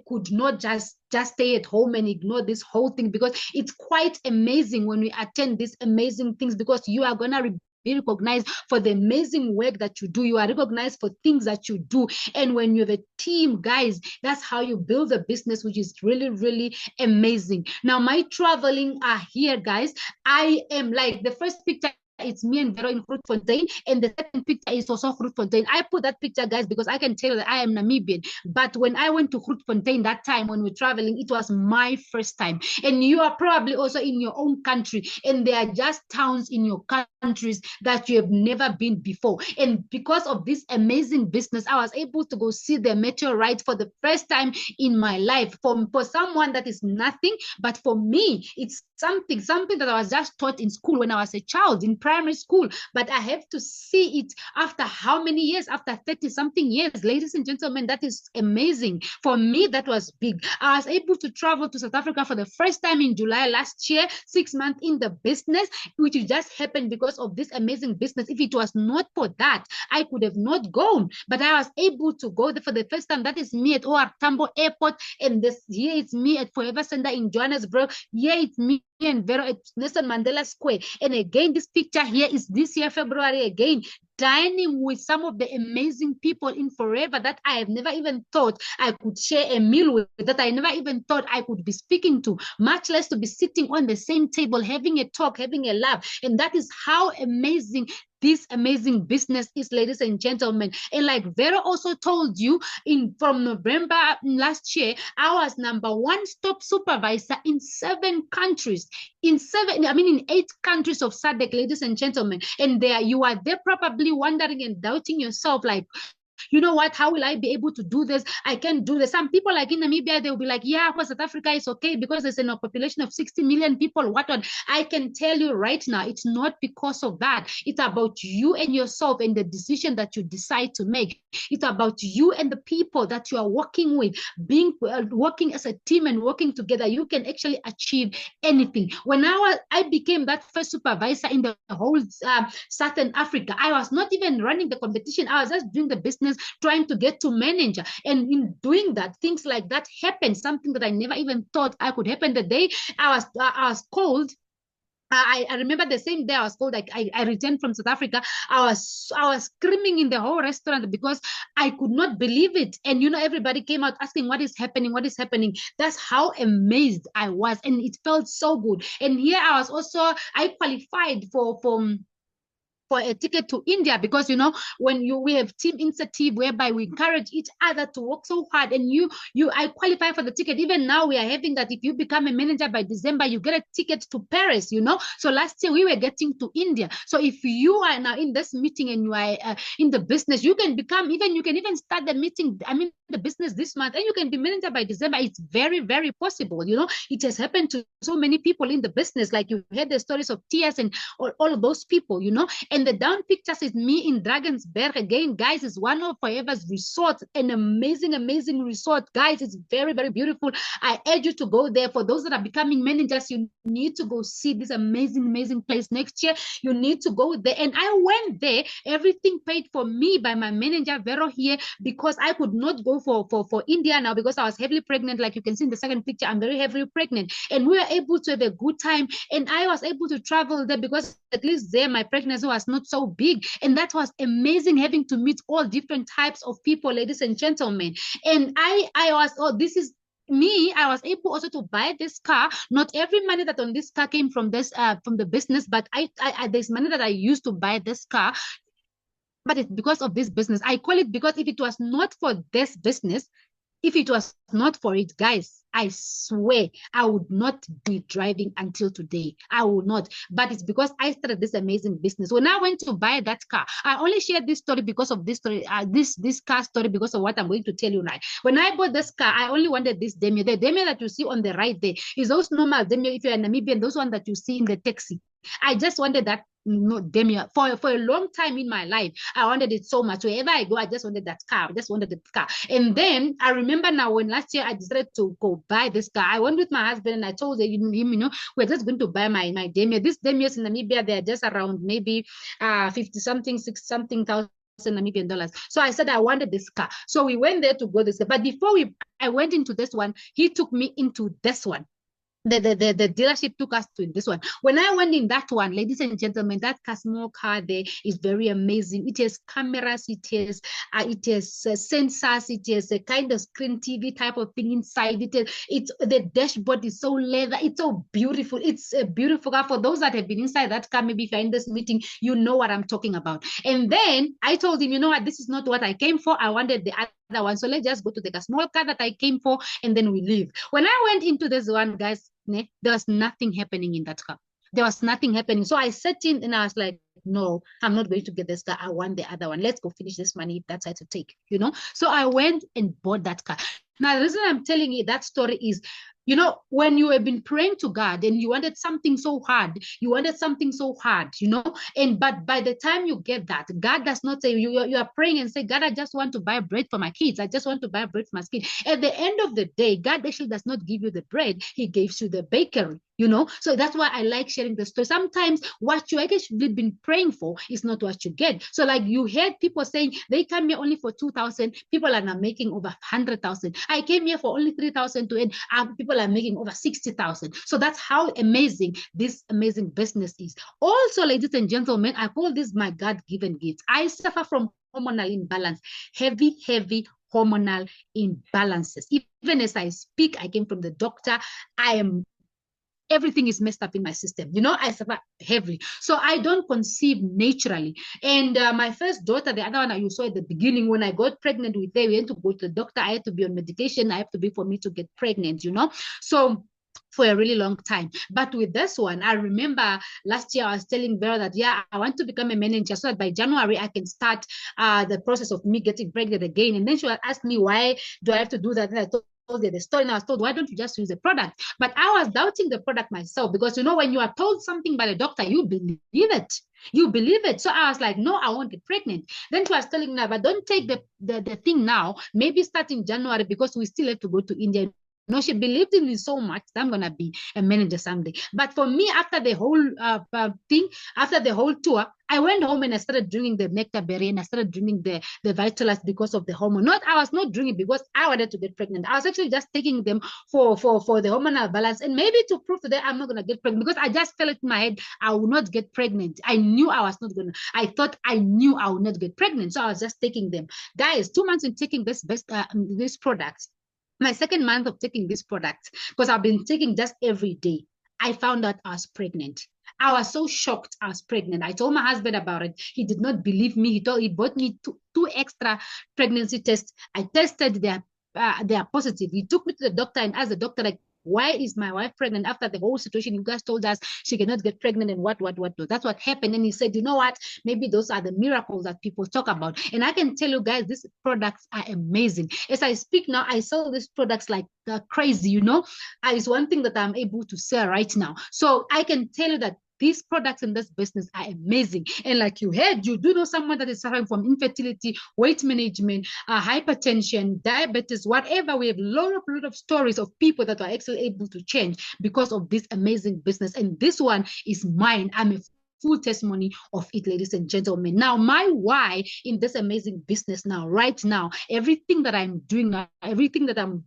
could not just stay at home and ignore this whole thing because it's quite amazing when we attend these amazing things because you are going to be recognized for the amazing work that you do. You are recognized for things that you do. And when you have a team, guys, that's how you build a business, which is really, really amazing. Now, my traveling are here, guys. I am like the first picture. It's me and Vero in Grootfontein, and the second picture is also Grootfontein. I put that picture, guys, because I can tell that I am Namibian. But when I went to Grootfontein that time when we're traveling, it was my first time. And you are probably also in your own country, and there are just towns in your countries that you have never been before. And because of this amazing business, I was able to go see the meteorite for the first time in my life. For someone that is nothing, but for me, it's something that I was just taught in school when I was a child in primary school, but I have to see it after how many years? After 30-something years. Ladies and gentlemen, that is amazing. For me, that was big. I was able to travel to South Africa for the first time in July last year, 6 months in the business, which just happened because of this amazing business. If it was not for that, I could have not gone, but I was able to go there for the first time. That is me at OR Tambo Airport, and here it's me at Forever Center in Johannesburg. Here it's me and Vero at Nelson Mandela Square. And again, this picture here is this year, February, again, dining with some of the amazing people in Forever that I have never even thought I could share a meal with, that I never even thought I could be speaking to, much less to be sitting on the same table, having a talk, having a laugh. And that is how amazing this amazing business is, ladies and gentlemen. And like Vera also told you, from November last year, I was #1 top supervisor in 7 countries. In 8 countries of SADC, ladies and gentlemen. And there you are there probably wondering and doubting yourself, like, you know what, how will I be able to do this? I can't do this. Some people like in Namibia, they'll be like, yeah, for South Africa, it's okay because there's a population of 60 million people. What on? I can tell you right now, it's not because of that. It's about you and yourself and the decision that you decide to make. It's about you and the people that you are working with, being working as a team and working together. You can actually achieve anything. When I became that first supervisor in the whole Southern Africa, I was not even running the competition. I was just doing the business, trying to get to manager. And in doing that, things like that happened, something that I never even thought I could happen. The day I was called, I remember the same day I was called, I returned from South Africa. I was screaming in the whole restaurant because I could not believe it. And everybody came out asking, what is happening? What is happening? That's how amazed I was. And it felt so good. And here I was also, I qualified for a ticket to India, because when we have team initiative whereby we encourage each other to work so hard, and I qualify for the ticket. Even now we are having that if you become a manager by December, you get a ticket to Paris. So last year we were getting to India. So if you are now in this meeting and you are in the business, you can even start the meeting, the business this month, and you can be manager by December. It's very, very possible. It has happened to so many people in the business. Like you heard the stories of Tias and all of those people, and the down pictures is me in Drakensberg. Again, guys, is one of Forever's resorts, an amazing, amazing resort. Guys, it's very, very beautiful. I urge you to go there. For those that are becoming managers, you need to go see this amazing, amazing place next year. You need to go there. And I went there, everything paid for me by my manager, Vero, here, because I could not go for India now because I was heavily pregnant. Like you can see in the second picture, I'm very heavily pregnant. And we were able to have a good time. And I was able to travel there because at least there my pregnancy was not so big. And that was amazing, having to meet all different types of people, ladies and gentlemen. And I was, this is me, I was able also to buy this car. Not every money that on this car came from this from the business, but I there's money that I used to buy this car. But it's because of this business. I call it because if it was not for this business, if it was not for it, guys, I swear I would not be driving until today. I would not. But it's because I started this amazing business. When I went to buy that car, I only shared this story because of this story, this car story, because of what I'm going to tell you now. When I bought this car, I only wanted this Demio. The Demio that you see on the right there is those normal Demio. If you're in Namibia, those one that you see in the taxi. I just wanted that Demio for a long time in my life. I wanted it so much. Wherever I go, I just wanted that car. I just wanted the car. And then I remember now when last year I decided to go buy this car. I went with my husband and I told him, we're just going to buy my Demio. These Demios in Namibia, they're just around maybe 50-something, 60-something thousand Namibian dollars. So I said I wanted this car. So we went there to go this car. But before I went into this one, he took me into this one. The dealership took us to this one. When I went in that one, ladies and gentlemen, that small car there is very amazing. It has cameras, it has sensors, it has a kind of screen TV type of thing inside. The dashboard is so leather. It's so beautiful. It's a beautiful car. For those that have been inside that car, maybe if you're in this meeting, you know what I'm talking about. And then I told him, you know what, this is not what I came for. I wanted the other one. So let's just go to the small car that I came for, and then we leave. When I went into this one, guys, there was nothing happening in that car. There was nothing happening. So I sat in and I was like, no, I'm not going to get this car. I want the other one. Let's go finish this money if that's how to take, So I went and bought that car. Now, the reason I'm telling you that story is, when you have been praying to God and you wanted something so hard, but by the time you get that, God does not say, you are praying and say, God, I just want to buy bread for my kids. I just want to buy bread for my kids. At the end of the day, God actually does not give you the bread. He gives you the bakery. So that's why I like sharing the story. Sometimes what you actually been praying for is not what you get. So like you heard people saying they come here only for 2,000. People are now making over 100,000. I came here for only 3,000 to end. People are making over 60,000. So that's how amazing this amazing business is. Also, ladies and gentlemen, I call this my God-given gift. I suffer from hormonal imbalance, heavy hormonal imbalances. Even as I speak, I came from the doctor. Everything is messed up in my system. I suffer heavily. So I don't conceive naturally. And my first daughter, the other one you saw at the beginning, when I got pregnant with her, we had to go to the doctor. I had to be on medication. I have to be for me to get pregnant, So for a really long time. But with this one, I remember last year I was telling Vera that, yeah, I want to become a manager so that by January I can start the process of me getting pregnant again. And then she would ask me, why do I have to do that? And I told her the story, and I was told, why don't you just use the product? But I was doubting the product myself, because when you are told something by the doctor, you believe it. You believe it. So I was like, no, I won't get pregnant. Then she was telling me, but don't take the thing now, maybe start in January, because we still have to go to India. No, she believed in me so much that I'm going to be a manager someday. But for me, after the whole thing, after the whole tour, I went home and I started drinking the nectar berry, and I started drinking the Vitalize because of the hormone. I was not drinking because I wanted to get pregnant. I was actually just taking them for the hormonal balance, and maybe to prove to them I'm not going to get pregnant, because I just felt in my head I will not get pregnant. I knew I was not going to. I thought I knew I would not get pregnant. So I was just taking them. Guys, 2 months in taking this product, my second month of taking this product, because I've been taking just every day, I found out I was pregnant. I was so shocked I was pregnant. I told my husband about it. He did not believe me. He bought me two extra pregnancy tests. I tested, they are positive. He took me to the doctor and asked the doctor, like, why is my wife pregnant after the whole situation? You guys told us she cannot get pregnant, and what. That's what happened. And he said, you know what? Maybe those are the miracles that people talk about. And I can tell you guys, these products are amazing. As I speak now, I sell these products like crazy, It's one thing that I'm able to sell right now. So I can tell you that these products in this business are amazing. And like you heard, you do know someone that is suffering from infertility, weight management, hypertension, diabetes, whatever. We have a lot of stories of people that are actually able to change because of this amazing business. And this one is mine. I'm a full testimony of it, ladies and gentlemen. Now, my why in this amazing business now, right now, everything that I'm doing, everything that I'm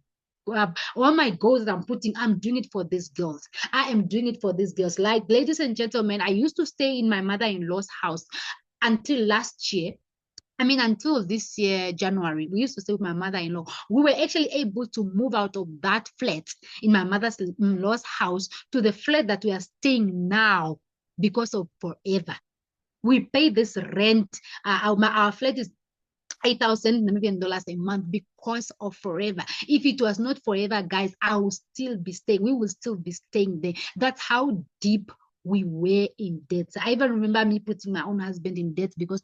all my goals that I'm putting, I'm doing it for these girls. I am doing it for these girls. Like, ladies and gentlemen, I used to stay in my mother-in-law's house until last year. Until this year, January, we used to stay with my mother-in-law. We were actually able to move out of that flat in my mother-in-law's house to the flat that we are staying now because of Forever. We pay this rent. Our flat is $8,000 Namibian a month because of Forever. If it was not Forever, guys, I will still be staying. We will still be staying there. That's how deep we were in debt. I even remember me putting my own husband in debt because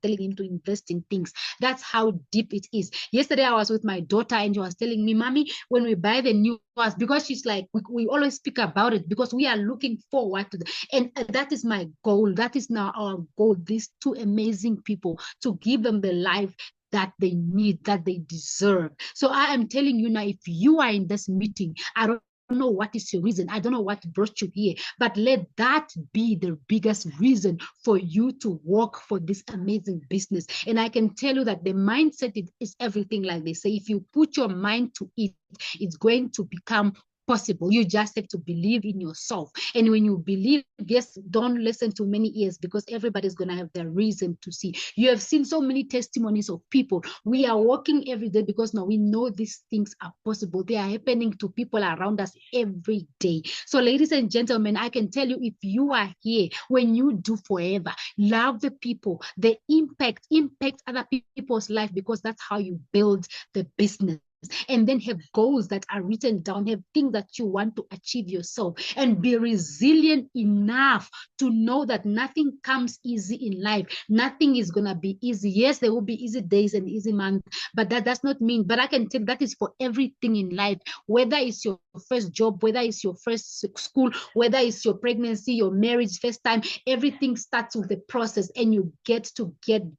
telling him to invest in things. That's how deep it is. Yesterday, I was with my daughter and she was telling me, Mommy, when we buy the new house, because she's like, we always speak about it because we are looking forward to and that is my goal. That is now our goal. These two amazing people, to give them the life that they need, that they deserve. So I am telling you now, if you are in this meeting, I don't know what is your reason. I don't know what brought you here, but let that be the biggest reason for you to work for this amazing business. And I can tell you that the mindset is everything, like they say. If you put your mind to it, it's going to become possible. You just have to believe in yourself. And when you believe, yes, don't listen to many ears, because everybody's going to have their reason to see. You have seen so many testimonies of people. We are working every day because now we know these things are possible. They are happening to people around us every day. So ladies and gentlemen, I can tell you, if you are here, when you do Forever, love the people, the impact other people's life, because that's how you build the business. And then have goals that are written down, have things that you want to achieve yourself, and be resilient enough to know that nothing comes easy in life. Nothing is going to be easy. Yes, there will be easy days and easy months, but that does not mean, but I can tell that is for everything in life, whether it's your first job, whether it's your first school, whether it's your pregnancy, your marriage, first time, everything starts with the process, and you get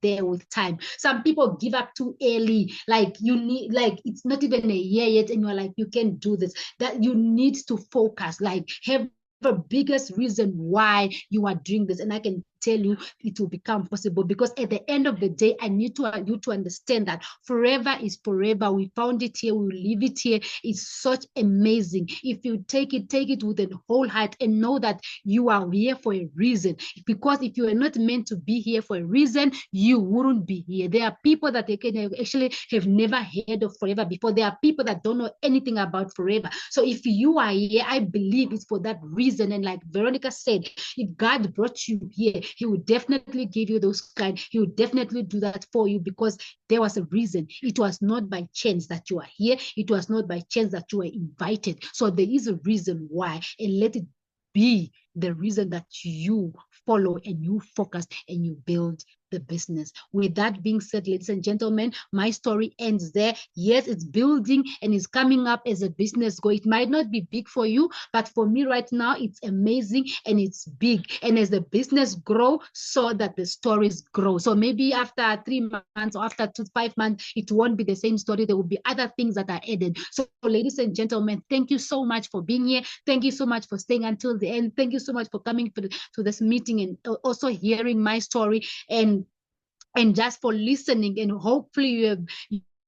there with time. Some people give up too early, like it's not even a year yet, and you're like, you can't do this. That you need to focus, like have the biggest reason why you are doing this. And I can tell you, it will become possible, because at the end of the day, I need you to understand that Forever is forever. We found it here, we will leave it here. It's such amazing. If you take it with a whole heart, and know that you are here for a reason, because if you are not meant to be here for a reason, you wouldn't be here. There are people that they can actually have never heard of Forever before. There are people that don't know anything about Forever. So if you are here, I believe it's for that reason. And like Veronica said, if God brought you here, He will definitely give you those clients. He will definitely do that for you because there was a reason. It was not by chance that you are here. It was not by chance that you were invited. So there is a reason why, and let it be the reason that you follow and you focus and you build the business. With that being said, ladies and gentlemen, my story ends there. Yes, it's building and it's coming up as a business goal. It might not be big for you, but for me right now, it's amazing and it's big. And as the business grow, so that the stories grow. So maybe after 3 months or after 5 months, it won't be the same story. There will be other things that are added. So ladies and gentlemen, thank you so much for being here. Thank you so much for staying until the end. Thank you so much for coming to this meeting and also hearing my story and just for listening, and hopefully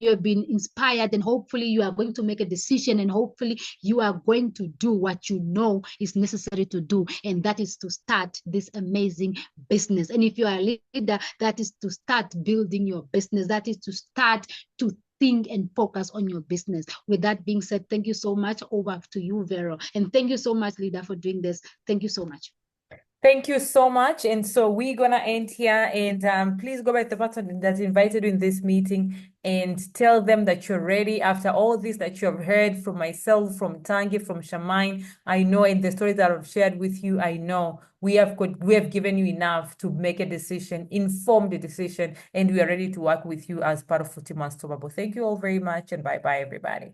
you have been inspired, and hopefully you are going to make a decision, and hopefully you are going to do what you know is necessary to do, and that is to start this amazing business. And if you are a leader, that is to start building your business. That is to start to think and focus on your business. With that being said, thank you so much. Over to you, Vero. And thank you so much, Lida, for doing this. Thank you so much. Thank you so much. And so we're going to end here. And please go back to the person that invited you in this meeting and tell them that you're ready after all this that you have heard from myself, from Tangi, from Charmaine. I know in the stories that I've shared with you, I know we have given you enough to make a decision, informed decision, and we are ready to work with you as part of Futima Unstoppable. Thank you all very much, and bye-bye, everybody.